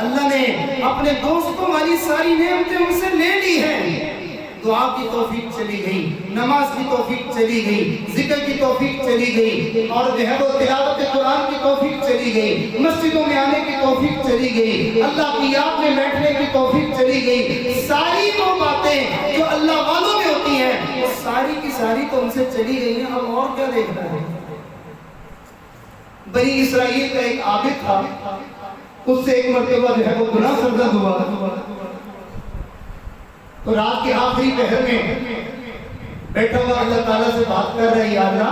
اللہ نے اپنے دوستوں والی ساری نعمتیں ان سے لے لی ہیں، دعا کی توفیق چلی گئی، نماز کی توفیق چلی گئی، ذکر کی توفیق چلی گئی، اور جو ہے وہ تلاوت قرآن کی توفیق چلی گئی، مسجدوں میں آنے کی توفیق چلی گئی، اللہ کی یاد میں بیٹھنے کی توفیق چلی گئی، ساری وہ باتیں جو اللہ والوں میں ہوتی ہیں وہ ساری کی ساری تو ان سے چلی گئی ہیں، اب اور کیا دیکھنا ہے؟ بنی اسرائیل کا ایک عابد تھا، اس سے ایک مرتبہ جو ہے وہ گناہ سرزد ہوا، تو رات کے آخری پہر میں بیٹھا ہوا اللہ تعالیٰ سے بات کر رہا ہے، یا اللہ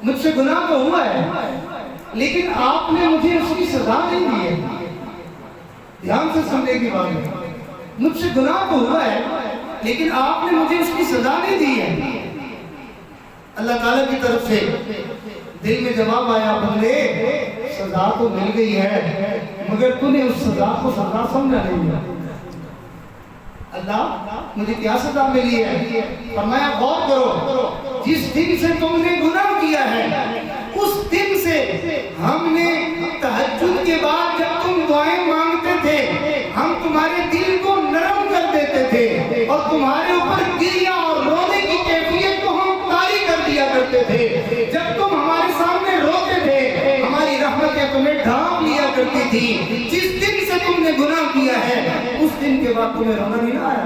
مجھ سے گناہ تو ہوا ہے لیکن آپ نے مجھے اس کی سزا نہیں دی ہے، دھیان سے سننے کی بات ہے، مجھ سے گناہ تو ہوا ہے لیکن آپ نے مجھے اس کی سزا نہیں دی ہے۔ اللہ تعالیٰ کی طرف سے دل میں جواب آیا، بندے سزا تو مل گئی ہے مگر تو نے اس سزا کو سزا سمجھا نہیں ہے۔ اللہ مجھے کیا سزا ملی ہے؟ فرمایا غور کرو، جس دن سے تم نے گناہ کیا ہے اس دن سے ہم نے تہجد کے بعد جب تم دعائیں مانگتے تھے ہم تمہارے دل کو نرم کر دیتے تھے اور تمہارے اوپر گریہ اور رونے کی کیفیت کو ہم طاری کر دیا کرتے تھے، جب تم ہمارے سامنے روتے تھے ہماری رحمتیں تمہیں ڈھانپ لیا کرتی تھی، جس دن سے تم نے گناہ کیا ہے اس دن کے بعد تمہیں رونا نہیں آیا۔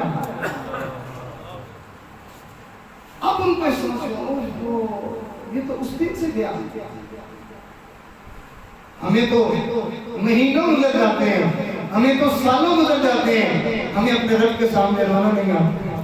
اب ان کو سمجھو یہ تو اس دن سے گیا، ہمیں تو مہینوں گزر جاتے ہیں، ہمیں تو سالوں گزر جاتے ہیں، ہمیں اپنے رب کے سامنے رونا نہیں آتا۔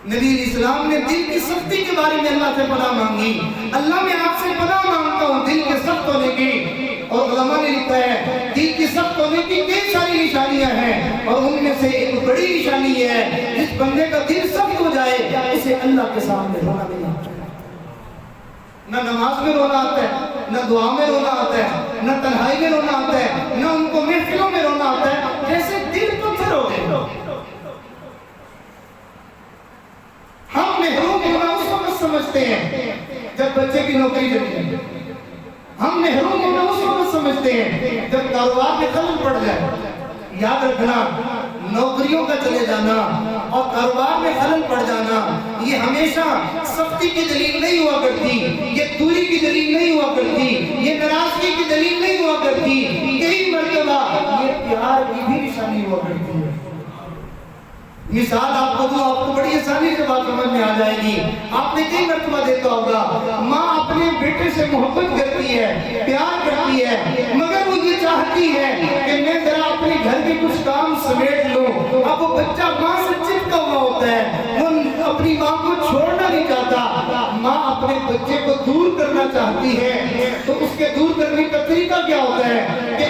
نبی اسلام نے دل کی سختی کے بارے میں اللہ سے پناہ مانگی، اللہ میں آپ سے پناہ مانگتا ہوں دل کے سخت ہونے کی، اور علماء نے لکھا ہے دل کی سخت ہونے کی کئی ساری نشانیاں ہیں اور ان میں سے ایک بڑی نشانی یہ ہے جس بندے کا دل سخت ہو جائے اسے اللہ کے سامنے رونا نہیں آتا، نہ نماز میں رونا آتا ہے، نہ دعا میں رونا آتا ہے، نہ تنہائی میں رونا آتا ہے، نہ ان کو محفلوں میں رونا آتا ہے، جیسے دل پتھر ہو گئے۔ ہم محروم ہونا اس وقت سمجھتے ہیں جب بچے کی نوکری چلی جائے، ہم محروم ہونا اس وقت سمجھتے ہیں جب کاروبار میں خلل پڑ جائے۔ یاد رکھنا نوکریوں کا چلے جانا اور کاروبار میں خلل پڑ جانا یہ ہمیشہ سختی کی دلیل نہیں ہوا کرتی، یہ دوری کی دلیل نہیں ہوا کرتی، یہ ناراضگی کی دلیل نہیں ہوا کرتی، کئی مرتبہ یہ پیار کی بھی نشانی ہوا کرتی ہے۔ مثال آپ کو دوں، آپ کو بڑی آسانی سے بات سمجھ میں آ جائے گی۔ آپ نے کئی مرتبہ دیکھا ہوگا ماں اپنے بیٹے سے محبت کرتی ہے، پیار کرتی ہے، مگر وہ یہ چاہتی ہے کہ میں ذرا اپنے گھر کے کچھ کام سمیٹ لوں۔ اب وہ بچہ ماں سے چپکا ہوا ہوتا ہے، وہ اپنی ماں کو چھوڑنا نہیں چاہتا، ماں اپنے بچے کو دور کرنا چاہتی ہے، تو اس کے دور کرنے کا طریقہ کیا ہوتا ہے کہ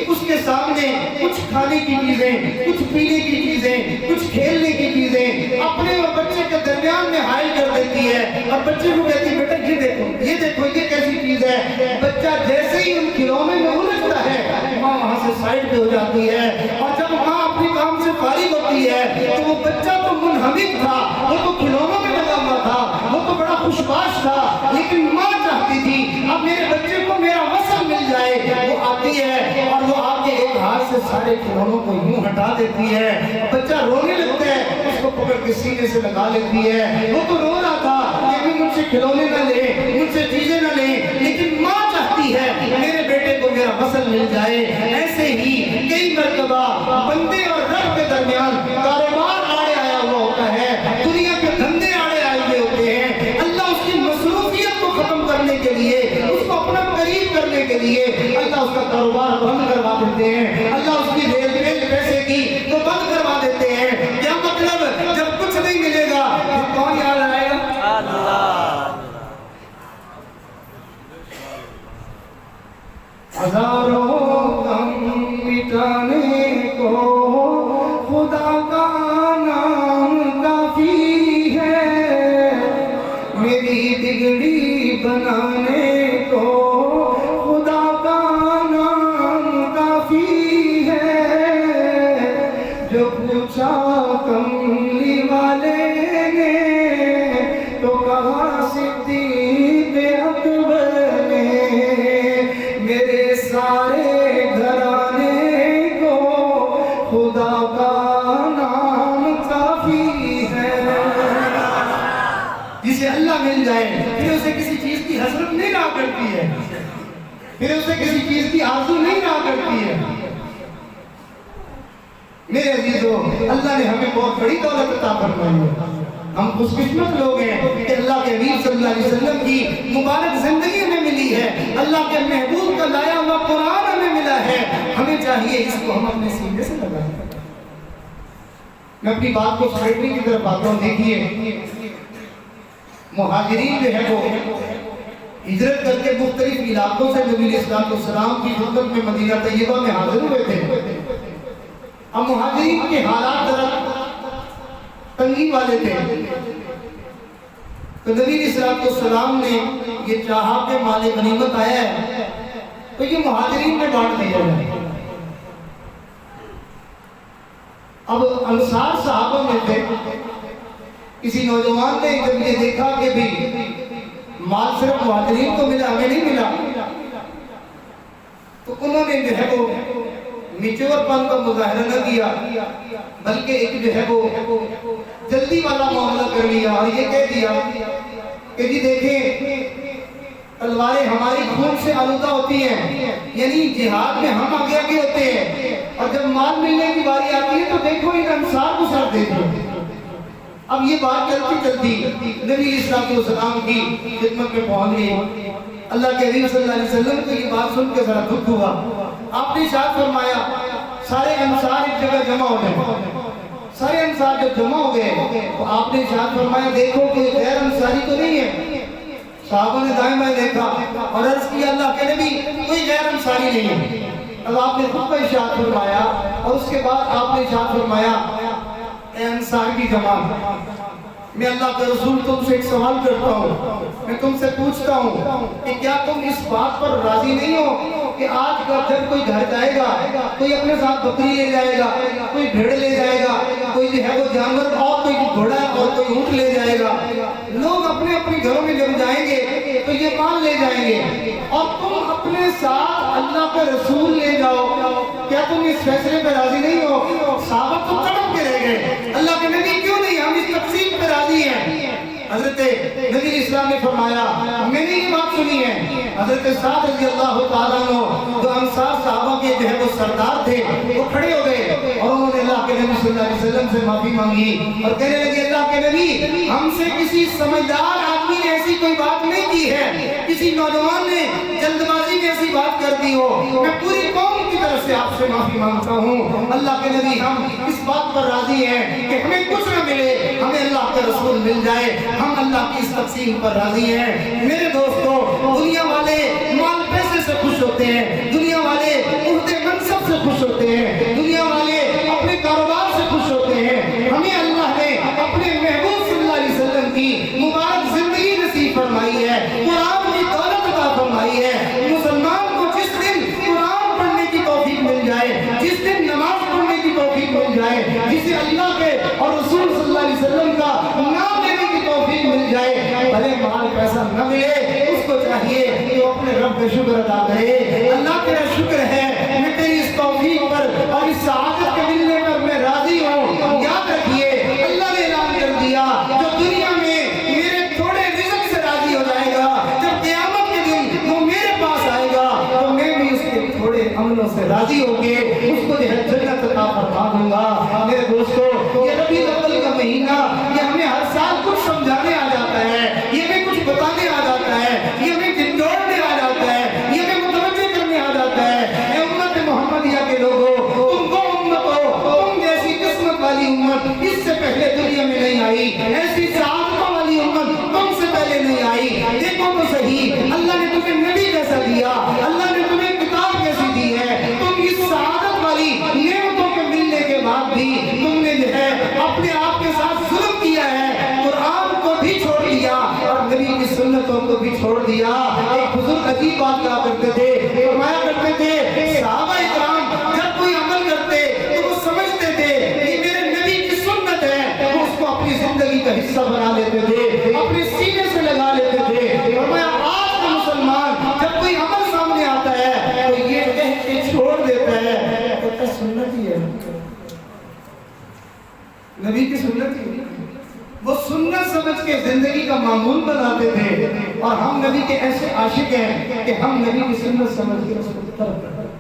اس کے سامنے کچھ کھانے کی چیزیں، کچھ پینے کی چیزیں، کچھ کھیلنے کی چیزیں اپنے اور بچے کے درمیان میں حائل کر دیتی ہے اور بچے کو کہتی ہے بیٹا یہ دیکھو یہ کیسی چیز ہے۔ بچہ جیسے ہی ان کھلونے میں الجھتا ہے ماں وہاں سے سائڈ پہ ہو جاتی ہے، اور جب ماں اپنے کام سے فارغ ہوتی ہے تو وہ بچہ تو منہمک تھا، وہ تو کھلونوں میں لگا ہوا تھا، وہ تو بڑا خوشباش تھا، لیکن ماں چاہتی تھی اب میرے بچے کو میرا وصل مل جائے۔ وہ آتی ہے اور وہ آ کے ایک ہاتھ سے سارے کھلونوں کو یوں ہٹا دیتی ہے، بچہ رونے لگتا ہے، اس کو پکڑ کے سینے سے لگا لیتی ہے۔ وہ تو رو رہا تھا کہ بھی مجھ سے کھلونے نہ لے، مجھ سے چیزیں نہ لے، لیکن ماں چاہتی ہے میرے بیٹے کو میرا وصل مل جائے۔ ایسے ہی کئی مرتبہ بندے اور رب کے درمیان کاروبار آڑے آیا ہوا ہوتا ہے، دنیا کے دھندے آڑے آئے ہوئے ہوتے ہیں۔ اللہ اس کی مصروفیت کو ختم کرنے کے لیے، اس کو اپنا قریب کرنے کے لیے اللہ اس کا کاروبار بند کروا دیتے ہیں، اللہ اس کی ریل پیسے کی تو بند کروا دیتے ہیں۔ کیا مطلب جب کچھ نہیں ملے گا پھر کون یاد آئے گا؟ اللہ۔ ہزاروں غم مٹانے کو خدا کا نام کافی ہے، میری بگڑی بنانے کو خدا کا نام کافی ہے، صدیق اکبر نے میرے سارے گھرانے کو خدا کا نام کافی ہے۔ جسے اللہ مل جائے پھر اسے کسی چیز کی حسرت نہیں رہا کرتی ہے، پھر اسے کسی چیز کی آرزو نہیں رہا کرتی ہے۔ میرے عزیزو، اللہ نے ہمیں بہت بڑی دولت عطا فرمائی ہے۔ ہم خوش قسمت لوگ ہیں کہ اللہ کے حبیب صلی اللہ علیہ وسلم کی مبارک زندگی ہمیں ملی ہے، اللہ کے محبوب کا لایا ہوا قرآن ہمیں ملا ہے۔ ہمیں چاہیے اس کو ہم اپنے سینے سے لگائیں۔ میں اپنی بات کو سمیٹنے کی طرف آتا ہوں۔ دیکھیے، مہاجرین جو ہے وہ ہجرت کر کے مختلف علاقوں سے نبی علیہ السلام کی خدمت میں مدینہ طیبہ میں حاضر ہوئے تھے۔ اب مہاجرین کے حالات ذرا تنگی والے تھے، تو نبی علیہ السلام نے یہ چاہا کہ مال غنیمت آیا ہے تو یہ مہاجرین میں بانٹ دیا جائے۔ اب انصار صحابہ میں تھے، کسی نوجوان نے جب یہ دیکھا کہ بھی مال صرف مہاجرین کو ملا، ہمیں نہیں ملا، تو انہوں نے جو ہے وہ میچور پن کا مظاہرہ نہ کیا، بلکہ ایک جو ہے وہ جلدی والا معاملہ کر لیا اور یہ کہہ دیا کہ جی دیکھیں، تلواریں ہماری خون سے آلودہ ہوتی ہیں، یعنی جہاد میں ہم آگے آگے ہوتے ہیں، اور جب مال ملنے کی باری آتی ہے تو دیکھو ان انصار کو ساتھ دیکھو۔ اب یہ بات چلتی چلتی نبی علیہ السلام کی خدمت میں پہنچ گئی۔ اللہ کے حبیب صلی اللہ علیہ وسلم کو یہ بات سن کے ذرا دکھ ہوا۔ آپ نے ارشاد فرمایا سارے انصار ایک جگہ جمع ہو گئے۔ سارے انصار جب جمع ہو گئے تو آپ نے ارشاد فرمایا دیکھو کوئی غیر انصاری تو نہیں ہے۔ صحابہ نے دائیں بائیں دیکھا اور عرض کیا اللہ کے نبی کوئی غیر انصاری نہیں ہے۔ اب آپ نے خود کا ارشاد فرمایا اور اس کے بعد آپ نے ارشاد فرمایا اے انصار کی جماعت، میں اللہ کے رسول تم سے ایک سوال کرتا ہوں، میں تم سے پوچھتا ہوں کہ کیا تم اس بات پر راضی نہیں ہو کہ آج کا جب کوئی گھر جائے گا کوئی اپنے ساتھ بکری لے جائے گا، کوئی بھیڑ لے جائے گا، کوئی جو ہے وہ جانور اور کوئی گھوڑا اور کوئی اونٹ لے جائے گا، لوگ اپنے اپنے گھروں میں جب جائیں گے تو یہ مال لے جائیں گے اور تم اپنے ساتھ اللہ کے رسول لے جاؤ، کیا تم اس فیصلے پہ راضی نہیں ہو؟ صحابہ تو تڑپ کے رہ گئے، اللہ کے نبی کیوں نہیں، ہم اس تقسیم پہ راضی ہیں۔ حضرت نبی اسلام نے فرمایا میں نے یہ بات سنی ہے، حضرت سعد رضی اللہ تعالیٰ عنہ جو انصار صحابہ کے جو ہے وہ سردار تھے وہ کھڑے ہو گئے اور انہوں نے اللہ کے نبی صلی اللہ علیہ وسلم سے معافی مانگی اور کہنے لگے اللہ کے نبی ہم سے کسی سمجھدار آدمی نے ایسی کوئی بات نہیں کی ہے، کسی نوجوان نے جلد بازی میں ایسی بات کر دی ہو، میں پوری قوم کی طرف سے آپ سے معافی مانگتا ہوں۔ اللہ کے نبی ہم اس بات پر راضی ہیں کہ ہمیں کچھ نہ ملے، ہمیں اللہ کے رسول مل جائے، ہم اللہ کی اس تقسیم پر راضی ہیں۔ میرے دوستو، دنیا والے مال پیسے سے خوش ہوتے ہیں، دنیا والے عہدے منصب سے خوش ہوتے ہیں، دنیا والے اپنے کاروبار سے خوش ہوتے ہیں، ہمیں اللہ نے اپنے محبوب صلی اللہ علیہ وسلم کی مبارک زندگی نصیب فرمائی ہے، قرآن کی دولت عطا فرمائی ہے۔ مسلمان کو جس دن قرآن پڑھنے کی توفیق مل جائے، جس دن نماز پڑھنے کی توفیق مل جائے، جسے اللہ کے اور رسول صلی اللہ علیہ وسلم کا نام لینے کی توفیق مل جائے، بھلے مال پیسہ نہ ملے، اس کو چاہیے کہ وہ اپنے رب کا شکر ادا کرے، اللہ تیرا شکر ہے میں تیری اس توفیق پر اور اس سعادت کے ملنے پر میں راضی ہوں۔ یاد رکھیے اللہ نے اعلان کر دیا جو دنیا میں میرے تھوڑے رزق سے راضی ہو جائے گا، جب قیامت کے دن وہ میرے پاس آئے گا تو میں بھی اس کے تھوڑے عملوں سے راضی ہو کے اس کو جو ہے جنت عطا فرما دوں گا۔ میرے دوستو، یہ ربیع الاول کا مہینہ یہ ہمیں ہر سال کچھ سمجھانے آ جاتا ہے، یہ ہمیں کچھ بتانے آ جاتا ہے، یہ ہمیں جھنجھوڑنے آ جاتا ہے، یہ ہمیں متوجہ کرنے آ جاتا ہے۔ اے امت محمدیہ کے لوگوں، تم وہ امت ہو، تم جیسی قسمت والی امت اس سے پہلے دنیا میں نہیں آئی، ایسی سعادتوں والی امت تم سے پہلے نہیں آئی۔ دیکھو تو صحیح، اللہ نے تمہیں نبی کیسا دیا، اللہ نے تمہیں کتاب کیسی دی ہے، تم اس سعادت والی نعمتوں کے ملنے کے بعد بھی تم نے جو ہے اپنے آپ کے ساتھ ظلم کیا ہے، قرآن کو بھی چھوڑ دیا اور نبی کی سنتوں کو بھی چھوڑ دیا۔ ایک بزرگ عجیب بات کہا کرتے تھے، فرمایا کرتے تھے صحابہ اکرام جب کوئی عمل کرتے تو وہ سمجھتے تھے کہ میرے نبی کی سنت ہے، وہ اس کو اپنی زندگی کا حصہ بنا لیتے تھے، اپنے سینے سے لگا لیتے سمجھ کے زندگی کا معمول بناتے تھے، اور ہم نبی کے ایسے عاشق ہیں کہ ہم نبی کی سنت سمجھ کے اس کو ترک کرتے ہیں۔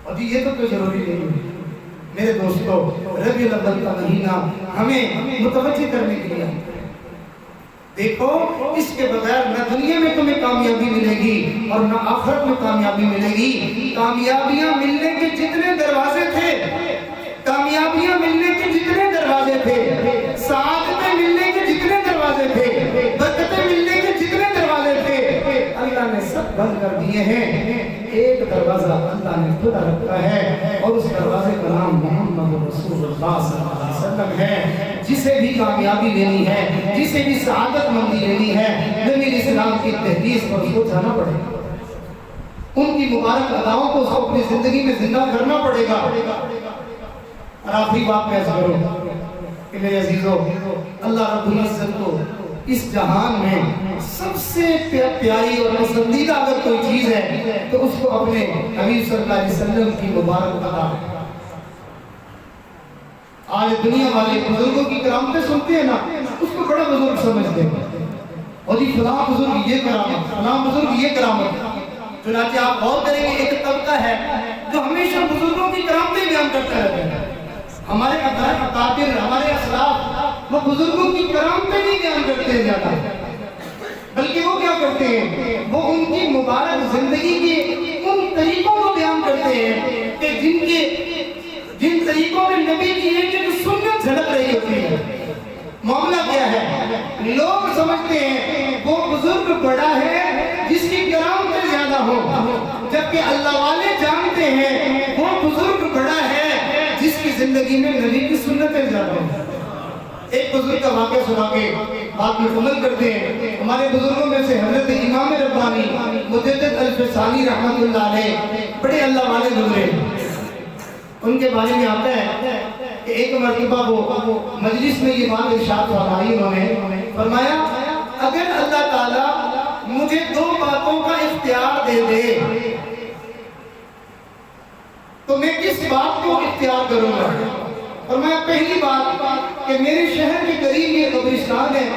اور یہ تو کوئی ضروری نہیں ہے میرے دوستو، ربیع الاول کا مہینہ ہمیں متوجہ کرنے کے لیے دیکھو، اس کے بغیر نہ دنیا میں تمہیں کامیابی ملے گی اور نہ آخرت میں کامیابی ملے گی۔ کامیابیاں ملنے کے جتنے دروازے تھے، کامیابیاں ملنے کے جتنے دروازے تھے، سعادتیں ملنے کے جتنے دروازے تھے، برکتیں ملنے کے جتنے دروازے تھے، اللہ نے سب بند کر دیے ہیں۔ ایک دروازہ اللہ نے کھلا رکھا ہے، اور اس دروازے کا نام محمد رسول اللہ صلی اللہ علیہ وسلم ہے۔ جسے بھی کامیابی لینی ہے، جسے بھی سعادت مندی لینی ہے، نبی اسلام کی تحدیث پر اس کو جانا پڑے گا، ان کی مبارک اداؤں کو اس کو اپنی زندگی میں زندہ کرنا پڑے گا۔ اور آخری بات میں عرض کروں کہ میرے عزیزو، اللہ رب العزت کو اس جہان میں سب سے پیاری اور پسندیدہ اگر کوئی چیز ہے تو اس کو اپنے حبیب صلی اللہ علیہ وسلم کی مبارک ادا۔ آج دنیا والے بزرگوں کی کرامتیں سنتے ہیں نا، اس کو بڑا بزرگ سمجھتے ہیں، اور جی فلاں بزرگ یہ کرامت، فلاں بزرگ یہ کرامت۔ چنانچہ آپ غور کریں گے، ایک طبقہ ہے جو ہمیشہ بزرگوں کی کرامتیں بیان کرتا رہتا ہے۔ ہمارے اکابر، ہمارے اسلاف، وہ بزرگوں کی کرامتیں نہیں بیان کرتے ہیں زیادہ، بلکہ وہ کیا کرتے ہیں، وہ ان کی مبارک زندگی کے ان طریقوں کو بیان کرتے ہیں کہ جن طریقوں میں نبی کی ایک ایک سنت جھلک رہی ہوتی ہے۔ معاملہ کیا ہے، لوگ سمجھتے ہیں وہ بزرگ بڑا ہے جس کی کرامتیں زیادہ ہو، جبکہ اللہ والے جانتے ہیں وہ بزرگ بڑا ہے جس کی زندگی میں نبی کی سنتیں زیادہ ہوں۔ ایک بزرگ کا واقعہ سنا کے بات مکمل کرتے ہیں۔ ہمارے بزرگوں میں سے حضرت امام ربانی مجدد الفسانی رحمۃ اللہ علیہ بڑے اللہ والے گزرے۔ ان کے بارے میں آتا ہے کہ ایک مرتبہ وہ مجلس میں یہ بات ارشاد فرمائی، انہوں نے فرمایا اگر اللہ تعالیٰ مجھے دو باتوں کا اختیار دے دے تو میں کس بات کو اختیار کروں گا؟ فرمایا پہلی بات کہ میرے شہر کے قریب یہ قبرستان ہے،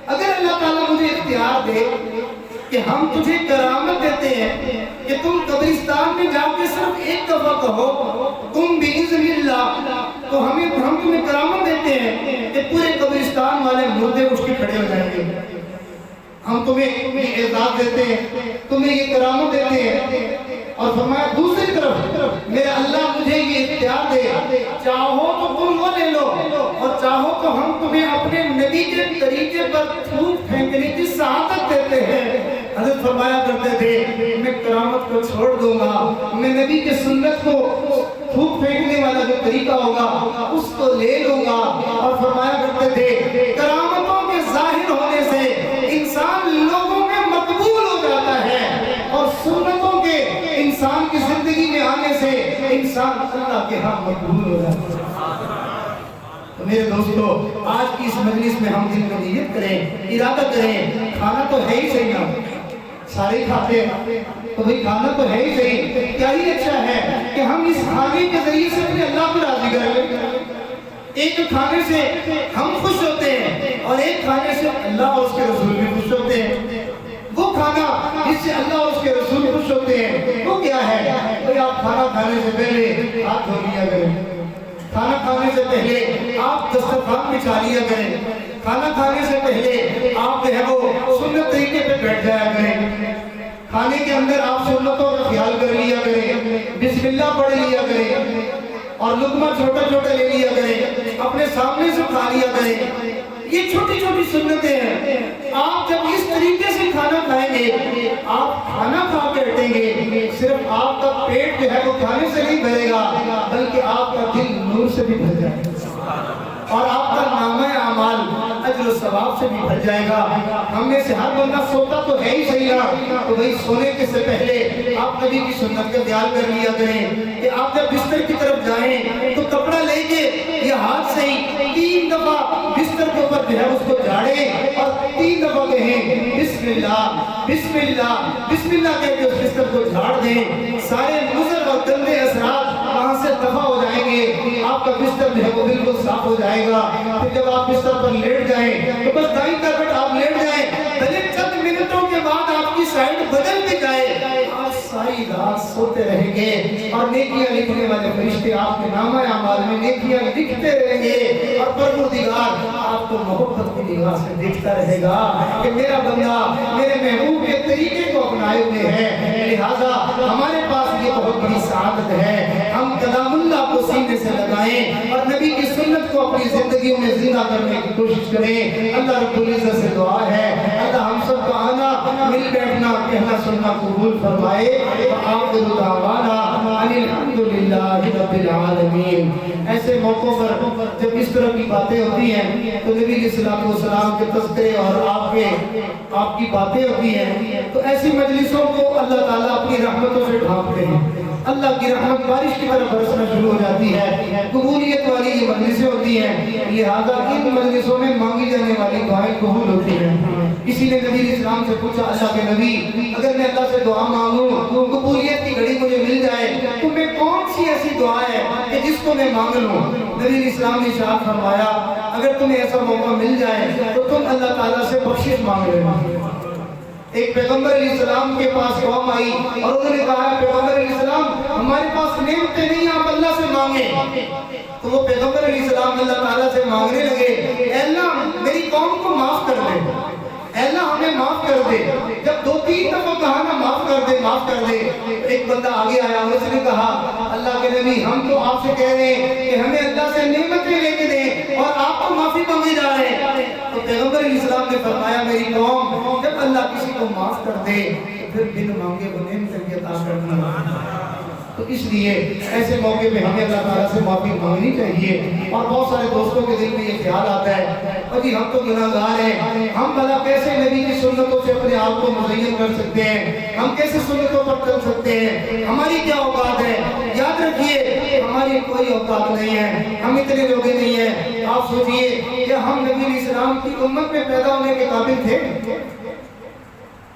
اگر اللہ تعالیٰ مجھے اختیار دے کہ ہم تجھے کرامت دیتے ہیں کہ تم قبرستان میں جا کے صرف ایک دفعہ کہو تم بِإِذْنِ اللَّهِ، تو ہم تمہیں کرامت دیتے ہیں کہ پورے قبرستان والے مردے اٹھ کے کھڑے ہو جائیں گے۔ ہم تمہیں اعزاز دیتے ہیں، تمہیں یہ کرامت دیتے ہیں۔ اور فرمایا دوسری طرف میرے اللہ مجھے یہ اختیار دے، چاہو تو تم وہ لے لو اور چاہو تو ہم تمہیں اپنے نبی کے طریقے پر تھوک پھینکنے کی سعادت دیتے ہیں۔ حضرت فرمایا کرتے تھے میں کرامت کو چھوڑ دوں گا، میں نبی کے سنت کو تھوک پھینکنے والا جو طریقہ ہوگا اس کو لے لوں گا۔ اور فرمایا کرتے تھے کرامتوں کے ظاہر ہونے سے انسان لوگوں میں مقبول ہو جاتا ہے، اور سنتوں کے انسان کی زندگی میں آنے سے انسان اللہ کے ہاں مقبول ہو جاتا ہے۔ تو میرے دوستو، آج کی اس مجلس میں ہم دل میں نیت کریں، ارادہ کریں، کھانا تو ہے ہی صحیح نا، سارے کھاتے ہیں تو بھئی کھانا تو ہے ہی صحیح، کیا ہی اچھا ہے کہ ہم اس کھانے کے ذریعے سے اپنے اللہ کو راضی کریں۔ ایک کھانے سے ہم خوش ہوتے ہیں اور ایک کھانے سے اللہ اور اس کے رسول بھی خوش ہوتے ہیں۔ وہ کھانا جس سے اللہ اور اس کے رسول خوش ہوتے ہیں وہ کیا ہے؟ بھئی آپ کھانا کھانے سے پہلے ہاتھ دھو لیا کریں، کھانا کھانے سے پہلے آپ دسترخوان بچھا لیا کریں، کھانا کھانے سے پہلے آپ جو ہے وہ سنت طریقے پہ بیٹھ جایا کریں، کھانے کے اندر آپ سنتوں کا خیال کر لیا کریں، بسم اللہ پڑھ لیا کریں، اور لقمہ چھوٹا چھوٹا لے لیا کریں، اپنے سامنے سے کھا لیا کریں۔ یہ چھوٹی چھوٹی سنتیں ہیں۔ آپ جب اس طریقے سے کھانا کھائیں گے، آپ کھانا کھا کے ہٹیں گے، صرف آپ کا پیٹ جو ہے وہ کھانے سے نہیں بھرے گا بلکہ آپ کا دل نور سے بھی بھر جائے گا، اور آپ کا نامہ اعمال اجر و ثواب سے بھی بھر جائے گا۔ ہم میں سے ہر بندہ سوتا تو ہے ہی صحیح نا، تو وہی سونے کے سے پہلے آپ نبی کی سنت کا خیال کر لیا کریں کہ آپ جب بستر کی طرف جائیں تو کپڑا لے کے یہ ہاتھ سے ہی 3 دفعہ بستر کے اوپر جو ہے اس کو جھاڑیں اور 3 دفعہ کہیں بسم اللہ بسم اللہ بسم اللہ کہہ کے اس بستر کو جھاڑ دیں، سارے مضر اور گندے اثرات وہاں سے دفع ہو جائیں گے، آپ کا بستر جو ہے وہ بالکل صاف ہو جائے گا۔ پھر جب آپ بستر پر لیٹ جائیں بس دائیں طرف آپ لیٹ جائیں، بھلے چند منٹوں کے بعد آپ کی سائڈ بدل بھی جائے، آپ ساری رات سوتے رہیں گے اور نیکیاں لکھنے والے فرشتے آپ کے نامہ اعمال میں نیکیاں لکھتے رہیں گے، اور پروردگار آپ کو محبت کی نگاہ سے دیکھتا رہے گا کہ میرا بندہ میرے محبوب کے طریقے کو اپنائے ہوئے ہے، لہذا ہمارے پاس یہ بہت بڑی سعادت ہے، ہم کلام اللہ کو سینے سے لگائیں اور نبی کی سنت کو اپنی زندگیوں میں زندہ کرنے کی کوشش کریں۔ اللہ رب العزت سے دعا ہے اللہ ہم سب کا آنا، مل بیٹھنا، کہنا سننا قبول فرمائے۔ وآخر دعوانا ان الحمدللہ رب العالمین۔ ایسے موقعوں پر جب اس طرح کی باتیں ہوتی ہیں تو نبی علیہ الصلوۃ والسلام کے تذکرے اور آپ کی باتیں ہوتی ہیں، تو ایسی مجلسوں کو اللہ تعالیٰ اپنی رحمتوں سے ڈھانپتے ہیں، اللہ کی رحمت بارش کی طرح برسنا شروع ہو جاتی ہے، قبولیت والی یہ مجلسیں ہوتی ہیں، لہذا ان مجلسوں میں مانگی جانے والی دعائیں قبول ہوتی ہیں۔ کسی نے نبی علیہ السلام سے پوچھا، اللہ کے نبی اگر میں اللہ سے دعا مانگوں قبولیت کی گھڑی مجھے مل جائے تو میں کون سی ایسی دعا ہے کہ جس کو میں مانگ لوں؟ نبی علیہ السلام نے ارشاد فرمایا اگر تمہیں ایسا موقع مل جائے تو تم اللہ تعالیٰ سے بخشش مانگ لینا۔ ایک پیغمبر علیہ السلام کے پاس قوم آئی اور انہوں نے کہا پیغمبر علیہ السلام ہمارے پاس نعمتیں نہیں، آپ اللہ سے مانگیں۔ تو وہ پیغمبر علیہ السلام اللہ تعالیٰ سے مانگنے لگے، اے اللہ میری قوم کو معاف کر دے، اے اللہ ہمیں معاف کر دے۔ جب 2-3 دفعہ کہا نا معاف کر دے معاف کر دے، ایک بندہ آگے آیا، اس نے کہا اللہ کے نبی ہم تو آپ سے کہہ رہے ہیں کہ ہمیں اللہ سے نعمتیں لے کے دیں اور آپ کو معافی مانگے جا رہے ہیں۔ تو پیغمبر علیہ السلام نے فرمایا میری قوم جب اللہ کسی کو معاف کر دے تو پھر بن مانگے وہ نعمتیں بھی عطا کرنا۔ تو اس لیے ایسے موقع پہ ہمیں اللہ تعالیٰ سے معافی مانگنی چاہیے۔ اور بہت سارے دوستوں کے دل میں یہ خیال آتا ہے جی ہم تو گناہگار ہیں، ہم بھلا کیسے نبی کی سنتوں سے اپنے آپ کو مزین کر سکتے ہیں، ہم کیسے سنتوں پر چل سکتے ہیں، ہماری کیا اوقات ہے؟ یاد رکھیے ہماری کوئی اوقات نہیں ہے، ہم اتنے لوگ نہیں ہیں۔ آپ سوچئے کہ ہم نبی علیہ السلام کی امت میں پیدا ہونے کے قابل تھے؟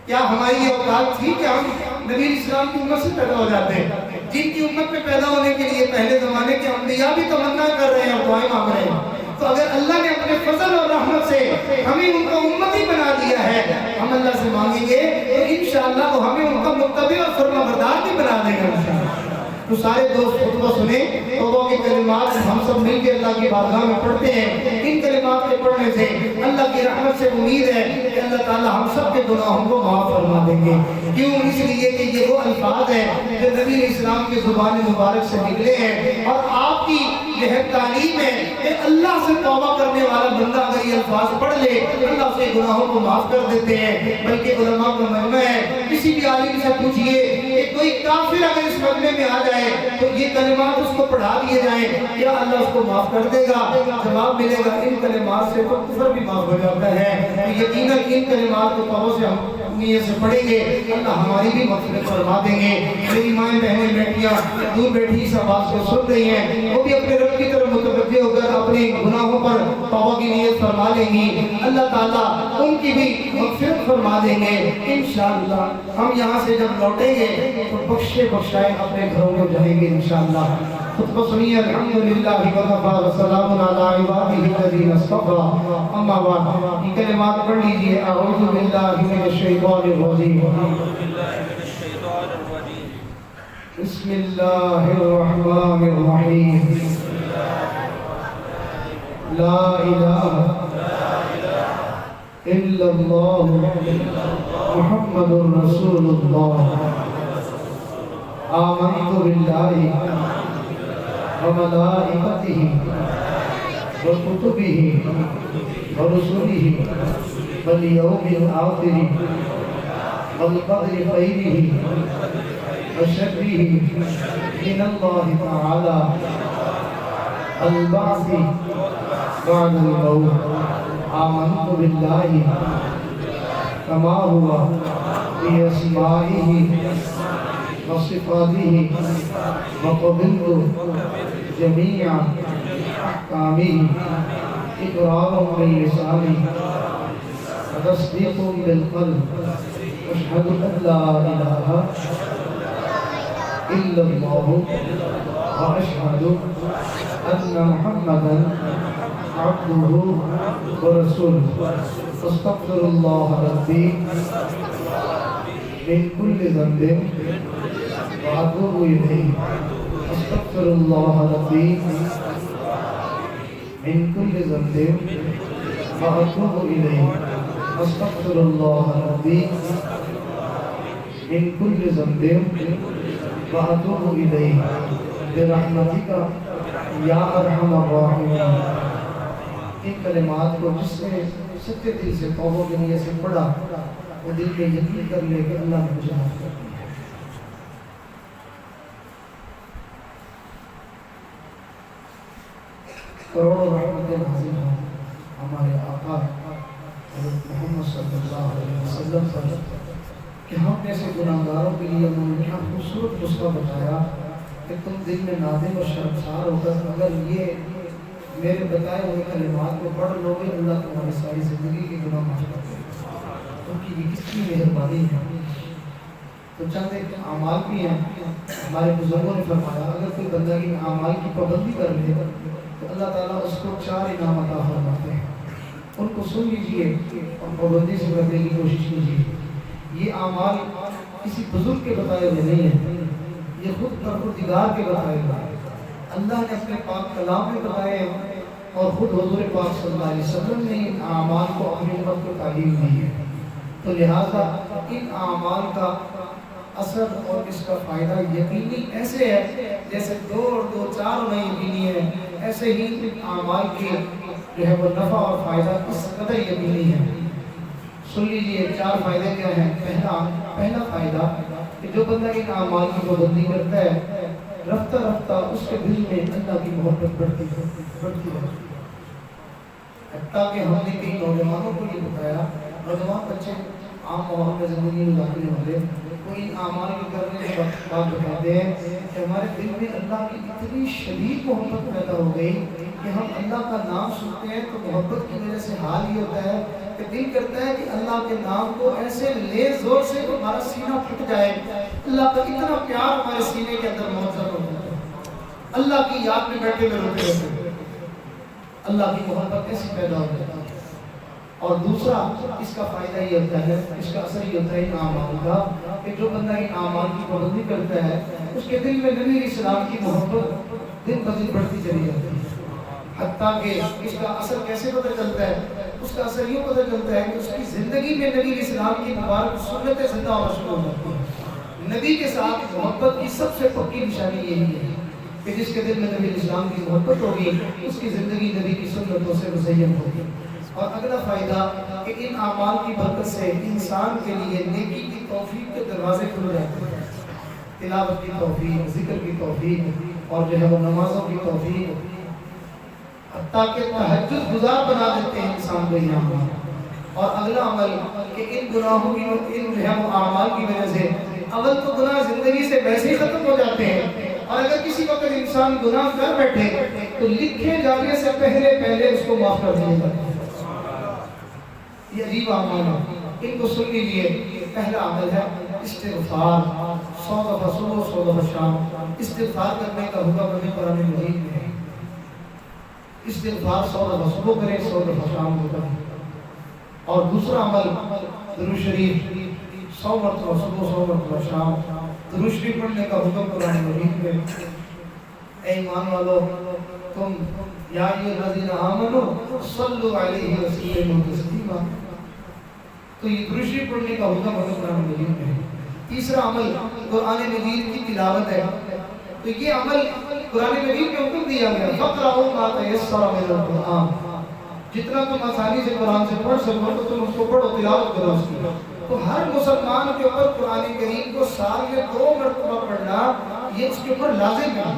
کیا ہماری یہ اوقات تھی کہ ہم نبی علیہ السلام کی امت سے پیدا ہو جاتے ہیں؟ جن کی امت میں پیدا ہونے کے لیے پہلے زمانے کے انبیاء بھی تمنا کر رہے ہیں اور دعائیں مانگ رہے ہیں، تو اگر اللہ نے اپنے فضل اور رحمت سے ہمیں ان کا امتی بنا دیا ہے، ہم اللہ سے مانگیں گے تو انشاءاللہ وہ ہمیں ان کا متبع اور فرما بردار بھی بنا دے گا۔ تو سارے دوست خطبہ سنیں، توبہ کے کلمات ہم سب مل کے اللہ کی بارگاہ میں پڑھتے ہیں۔ ان کلمات کے پڑھنے سے اللہ کی رحمت سے امید ہے کہ اللہ تعالیٰ ہم سب کے گناہوں کو معاف فرما دیں گے۔ کیوں؟ اس لیے کہ یہ وہ الفاظ ہیں جو نبی علیہ السلام کی زبان مبارک سے نکلے ہیں، اور آپ کی یہ تعلیم ہے کہ اللہ سے توبہ کرنے والا بندہ اگر یہ الفاظ پڑھ لے اللہ اس کے گناہوں کو معاف کر دیتے ہیں۔ بلکہ علماء کا مجمع ہے، کسی بھی عالم سے پوچھئے کہ کوئی کافر اگر اس مجمع میں آ جائے تو یہ کلمات اس کو پڑھا دیے جائیں، کیا اللہ اس کو معاف کر دے گا؟ جواب ملے گا ان کلمات سے تو کفر بھی معاف ہو جاتا ہے۔ تو یقیناً ان کلمات کو توبہ سے ہم نیت سے پڑھیں گے اللہ ہماری بھی مغفرت فرما دیں گے۔ میری مائیں بہنیں بیٹیاں دور بیٹھی اس آواز کو سن رہی ہیں، وہ بھی اپنے رب کی طرف متوجہ ہو کر اپنے گناہوں پر توبہ کی نیت فرما لیں گی، اللہ تعالیٰ ان کی بھی مغفرت فرما دیں گے انشاءاللہ۔ ہم یہاں سے جب لوٹیں گے تو بخشے بخشائے اپنے گھروں کو جائیں گے انشاءاللہ۔ خطبہ سنیے الحمدللہ وکفی وسلام علی عبادہ الذین اصطفی، اما بعد یہ کلمات پڑھ لیجئے۔ اعوذ باللہ من الشیطان الرجیم، بسم اللہ الرحمن الرحیم، لا الہ الا اللہ محمد رسول اللہ، آمنت باللہ وملائکتہ وکتبہ ورسلہ والیوم الآخر والقدر خیرہ وشرہ من اللہ تعالی البعث بعد الموت، آمنت باللہ کما ہوا فی اسمائہ وصفاتہ وقبلت جميع أحكامه إقرارا باللسان وتصديق بالقلب، أشهد أن لا إله إلا الله وأشهد أن محمدا عبده ورسوله استغفر الله ربي من كل ذنب وأتوب إليه استغفر الله ربي من كل ذنب وأتوب إليه استغفر الله ربي من كل ذنب وأتوب إليه برحمتك یا ارحم الراحمین. ان کلمات کو جس نے سچے دل سے توبہ کے نیت سے پڑھا وہ دل میں یقین کر لے کہ اللہ نے مجھے معاف کر دیا. کروڑوں رحمتیں نازل ہوں ہمارے آقا حضرت محمد صلی اللہ علیہ وسلم پر کہ ہم جیسے گناہگاروں کے لیے انہوں نے کیا خوبصورت نسخہ بتایا کہ تم دل میں نادم اور شرمسار ہو کر اگر یہ میرے بتائے ہوئے کلمات کو پڑھ لو گے اللہ تمہاری ساری زندگی کے گناہ معاف کر دے گا. ان کی یہ کس کی مہربانی ہے. تو چند ایک اعمال بھی ہیں. ہمارے بزرگوں نے فرمایا اگر کوئی بندہ ان اعمال کی پابندی کر لے تو اللہ تعالیٰ اس کو 4 انعام عطا فرماتے ہیں. ان کو سن لیجئے اور پابندی سے کرنے کی کوشش کیجیے. یہ اعمال کسی بزرگ کے بتائے ہوئے نہیں ہیں, یہ خود پروردگار کے بتائے ہوئے ہیں. اللہ نے اپنے پاک کلام میں بتائے اور خود حضور پاک صلی اللہ علیہ وسلم نے ان اعمال کو اپنی امت کو تعلیم دی ہے. تو لہذا ان اعمال کا اثر اور اس کا فائدہ یقینی ایسے ہے جیسے 2 اور 2 4 میں یقینی ہے, ایسے ہی ان اعمال کے جو ہے وہ نفع اور فائدہ اس قدر یقینی ہے. سن لیجیے 4 فائدے کیا ہیں. پہلا فائدہ کہ جو بندہ ان اعمال کی پابندی کرتا ہے رفتہ رفتہ اس کے دل میں اللہ کی محبت بڑھتی ہے. حتیٰ کہ ہم نے کئی نوجوانوں کو یہ بتایا, نوجوان بچے عام ماحول میں زندگی میں داخل ہوتے وہ ان اعمال کے کرنے کے بات بتاتے ہیں کہ ہمارے دل میں اللہ کی اتنی شدید محبت پیدا ہو گئی کہ ہم اللہ کا نام سنتے ہیں تو محبت کی وجہ سے حال یہ ہوتا ہے کہ دل کرتا ہے کہ اللہ کے نام کو ایسے لے زور سے کہ ہمارا سینہ پھٹ جائے. اللہ کا اتنا پیار ہمارے سینے کے اندر موجود ہوتا ہے. اللہ کی یاد میں بیٹھے ہوئے روتے رہتے ہیں. اللہ کی محبت ایسی پیدا ہو جاتی ہے. اور دوسرا اس کا فائدہ یہ ہوتا ہے, اس کا اثر یہ ہوتا ہے ان اعمال کا کہ جو بندہ ان اعمال کی پابندی کرتا ہے اس کے دل میں نبی اسلام کی محبت دن بدن بڑھتی چلی جاتی ہے. حتیٰ کہ اس کا اثر کیسے پتہ چلتا ہے, اس کا اثر یہ پتہ چلتا ہے کہ اس کی زندگی میں نبی اسلام کی مبارک سنتیں زندہ ہونا شروع ہو جاتی ہیں. نبی کے ساتھ محبت کی سب سے پکی نشانی یہی ہے کہ جس کے دل میں نبی اسلام کی محبت ہوگی اس کی زندگی نبی کی سنتوں سے مزین ہوگی. اور اگلا فائدہ کہ ان اعمال کی برکت سے انسان کے لیے نیکی کی توفیق کے دروازے کھل جاتے ہیں. تلاوت کی توفیق, ذکر کی توفیق اور جو ہے وہ نمازوں کی توفیق, حتیٰ کہ تہجد گزار بنا دیتے ہیں انسان کو یہ اعمال. اور اگلا عمل کہ ان گناہوں کی ان جو ہے وہ اعمال کی وجہ سے اول تو گناہ زندگی سے ویسے ہی ختم ہو جاتے ہیں, اور اگر کسی وقت انسان گناہ کر بیٹھے تو لکھے جانے سے پہلے اس کو معاف کر دیا جاتا ہے. یہ عجیب اعمال ہے, ان کو سن لیجیے. پہلا عمل ہے استغفار. 100 دفعہ صبح 100 دفعہ شام استغفار کرنے کا حکم ہمیں قرآن مجید میں ہے. استغفار 100 دفعہ صبح کریں, 100 دفعہ شام کو کریں. اور دوسرا عمل درود شریف 100 مرتبہ صبح 100 مرتبہ شام درود شریف پڑھنے کا حکم قرآن مجید میں. اے ایمان والو تم یا الذین آمنوا صلوا علیہ وسلموا تسلیما, تو یہ درود شریف پڑھنے کا حکم قرآن مجید میں ہے. تیسرا عمل قرآن مجید کی تلاوت ہے. تو یہ عمل قرآن مجید میں حکم دیا گیا فقرؤوا ما تیسر من القرآن, جتنا تم آسانی سے قرآن سے پڑھ سکو تو تم اس کو پڑھو, تلاوت کرو اس کی. تو ہر مسلمان کے اوپر قرآن کریم کو سال میں 2 مرتبہ پڑھنا یہ اس کے اوپر لازم ہے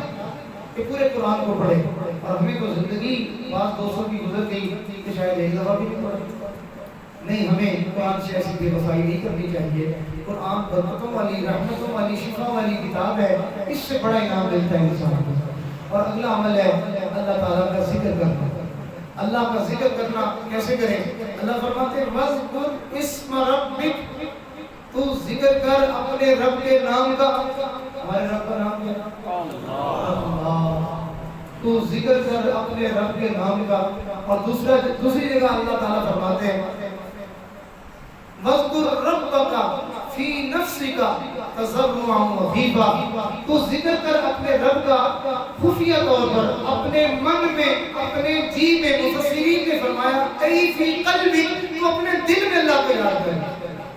کہ پورے قرآن کو پڑھے. اور ہمیں تو زندگی بعض 200 کی گزر گئی کہ شاید 1 دفعہ بھی نہیں پڑھے. نہیں, ہمیں قرآن سے ایسی بے وفائی نہیں کرنی چاہیے. قرآن برکتوں والی, رحمتوں والی, شفا والی کتاب ہے, اس سے بڑا انعام ملتا ہے انسان کو. اور اگلا عمل ہے اللہ تعالیٰ کا ذکر کرنا. اللہ کا ذکر کرنا کیسے کریں؟ اللہ فرماتے ہیں وَذْكُرْ اسْمَ رَبِّكَ, تو ذکر کر اپنے رب کے نام کا. ہمارے رب کا نام کیا؟ اللہ. تو ذکر کر اپنے رب کے نام کا. اور دوسری جگہ اللہ تعالیٰ فرماتے ہیں وَاذْكُرْ رَبَّكَ فِي نَفْسِكَ تَضَرُّعًا وَخِيفَةً، تو ذکر کر اپنے رب کا خفیہ طور پر، اپنے من میں، اپنے جی میں۔ مفسرین نے فرمایا اَيْ فِي قَلْبِكَ، تو اپنے دل میں اللہ کو یاد کر۔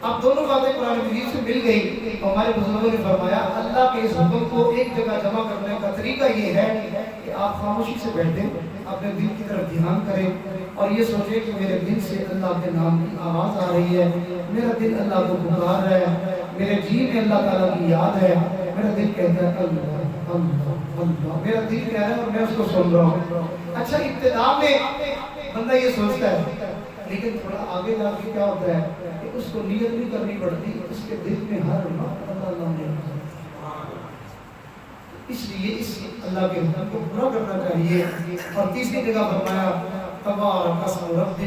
اب دونوں باتیں قرآن مجید سے مل گئی۔ ہمارے بزرگوں نے فرمایا اللہ کے اس حکم کو ایک جگہ جمع کرنے کا طریقہ یہ ہے کہ آپ خاموشی سے بیٹھیں، اپنے دل کی طرف دھیان کریں اور یہ سوچیں کہ میرے دل سے اللہ کے نام کی آواز آ رہی ہے، میرا دل اللہ کو پکار رہا ہے، میرے جی میں اللہ تعالیٰ کی یاد ہے، میرا دل کہتا ہے اللہ اللہ اللہ، میرا دل کہہ رہا ہے اور میں اس کو سن رہا ہوں۔ اچھا، ابتدا میں بندہ یہ سوچتا ہے، لیکن تھوڑا آگے جا کے کیا ہوتا ہے کہ اس کو نیت نہیں کرنی پڑتی، اس کے دل میں ہر وقت اللہ نے، اس لیے اس اللہ کے حکم کو پورا کرنا چاہیے۔ اور تیسری جگہ فرمایا تبارک اسم ربک،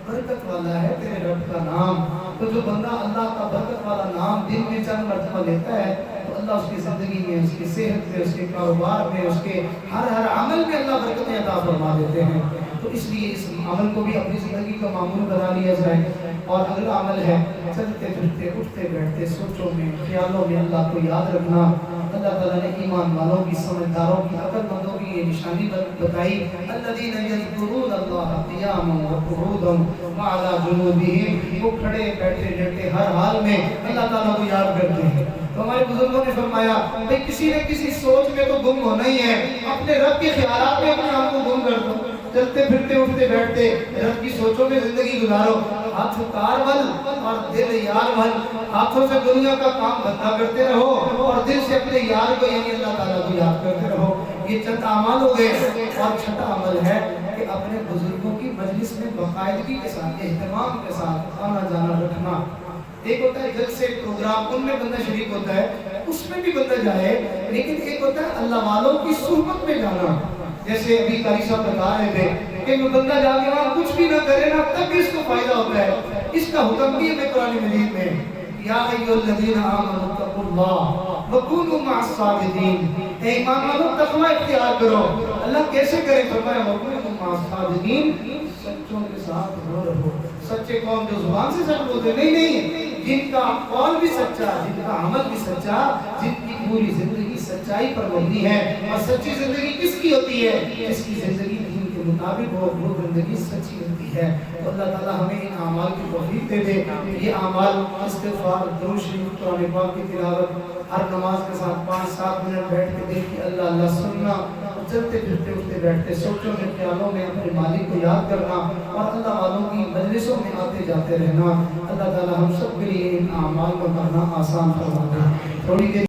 برکت والا ہے تیرے رب کا نام۔ تو جو بندہ اللہ کا برکت والا نام دن میں چند مرتبہ لیتا ہے تو اللہ اس کی زندگی میں، اس کی صحت میں، اس کے کاروبار میں، اس کے ہر عمل میں اللہ برکتیں عطا فرما دیتے ہیں۔ تو اس لیے اس عمل کو بھی اپنی زندگی کا معمول بنا لیا جائے۔ اور اگلا عمل ہے چلتے پھرتے اٹھتے بیٹھتے سوچوں میں، خیالوں میں اللہ کو یاد رکھنا۔ اللہ تعالیٰ نے ایمان والوں کی، سمجھداروں کی، عقل مندوں کی یہ نشانی بتائی، الذین یذکرون اللہ قیاما وقعودا وعلی جنوبہم، وہ کھڑے بیٹھے لیٹے ہر حال میں اللہ تعالیٰ کو یاد کرتے ہیں۔ تو ہمارے بزرگوں نے فرمایا بھئی کسی نہ کسی سوچ میں تو گم ہونا ہی ہے، اپنے رب کے خیالات میں اپنے آپ کو گم کر دو، چلتے پھرتے اٹھتے بیٹھتے رب کی سوچوں میں زندگی گزارو، ہاتھ کار ول اور دل یار ول، ہاتھوں سے دنیا کا کام دھندا کرتے رہو اور دل سے اپنے یار کو یعنی اللہ تعالیٰ کو یاد کرتے رہو۔ یہ چند اعمال ہو گئے۔ اور چھٹا عمل ہے کہ اپنے بزرگوں کی مجلس میں باقاعدگی کے ساتھ، اہتمام کے ساتھ آنا جانا رکھنا۔ ایک ہوتا ہے جلسے پروگرام، ان میں بندہ شریک ہوتا ہے، اس میں بھی بندہ جائے، لیکن ایک ہوتا ہے اللہ والوں کی صحبت میں جانا۔ جیسے ابھی قاری صاحب بتا رہے تھے کہ بندہ جا کے وہاں کچھ بھی نہ کرے نا تب بھی اس کو فائدہ ہوتا ہے۔ اس کا حکم بھی ہے قرآن مجید میں، یا ایھا الذین آمنوا اتقوا اللہ وکونوا مع الصادقین، اے ایمان والو تقوی اختیار کرو۔ اللہ کیسے کرے؟ فرمایا وکونوا مع الصادقین، سچوں کے ساتھ رہو۔ سچے کون؟ جو زبان سے سچ بولتے نہیں، جن کا قول بھی سچا، جن کا عمل بھی سچا، جن کی پوری زندگی سچائی پر مبنی ہے۔ اور سچی زندگی کس کی ہوتی ہے؟ جس کی زندگی دین کے مطابق ہو، وہ زندگی سچی ہوتی ہے۔ تو اللہ تعالیٰ ہمیں ان اعمال کی توفیق دے دے۔ یہ اعمال استغفار، درود شریف، قرآن پاک کی تلاوت، ہر نماز کے ساتھ 5-7 منٹ بیٹھ کے دیکھ کے اللہ اللہ سننا، چلتے پھرتے اٹھتے بیٹھتے سوچوں میں، خیالوں میں اپنے مالک کو یاد کرنا اور اللہ والوں کی مجلسوں میں آتے جاتے رہنا۔ اللہ تعالیٰ ہم سب کے لیے ان اعمال کو کرنا آسان فرما دے۔ تھوڑی دیر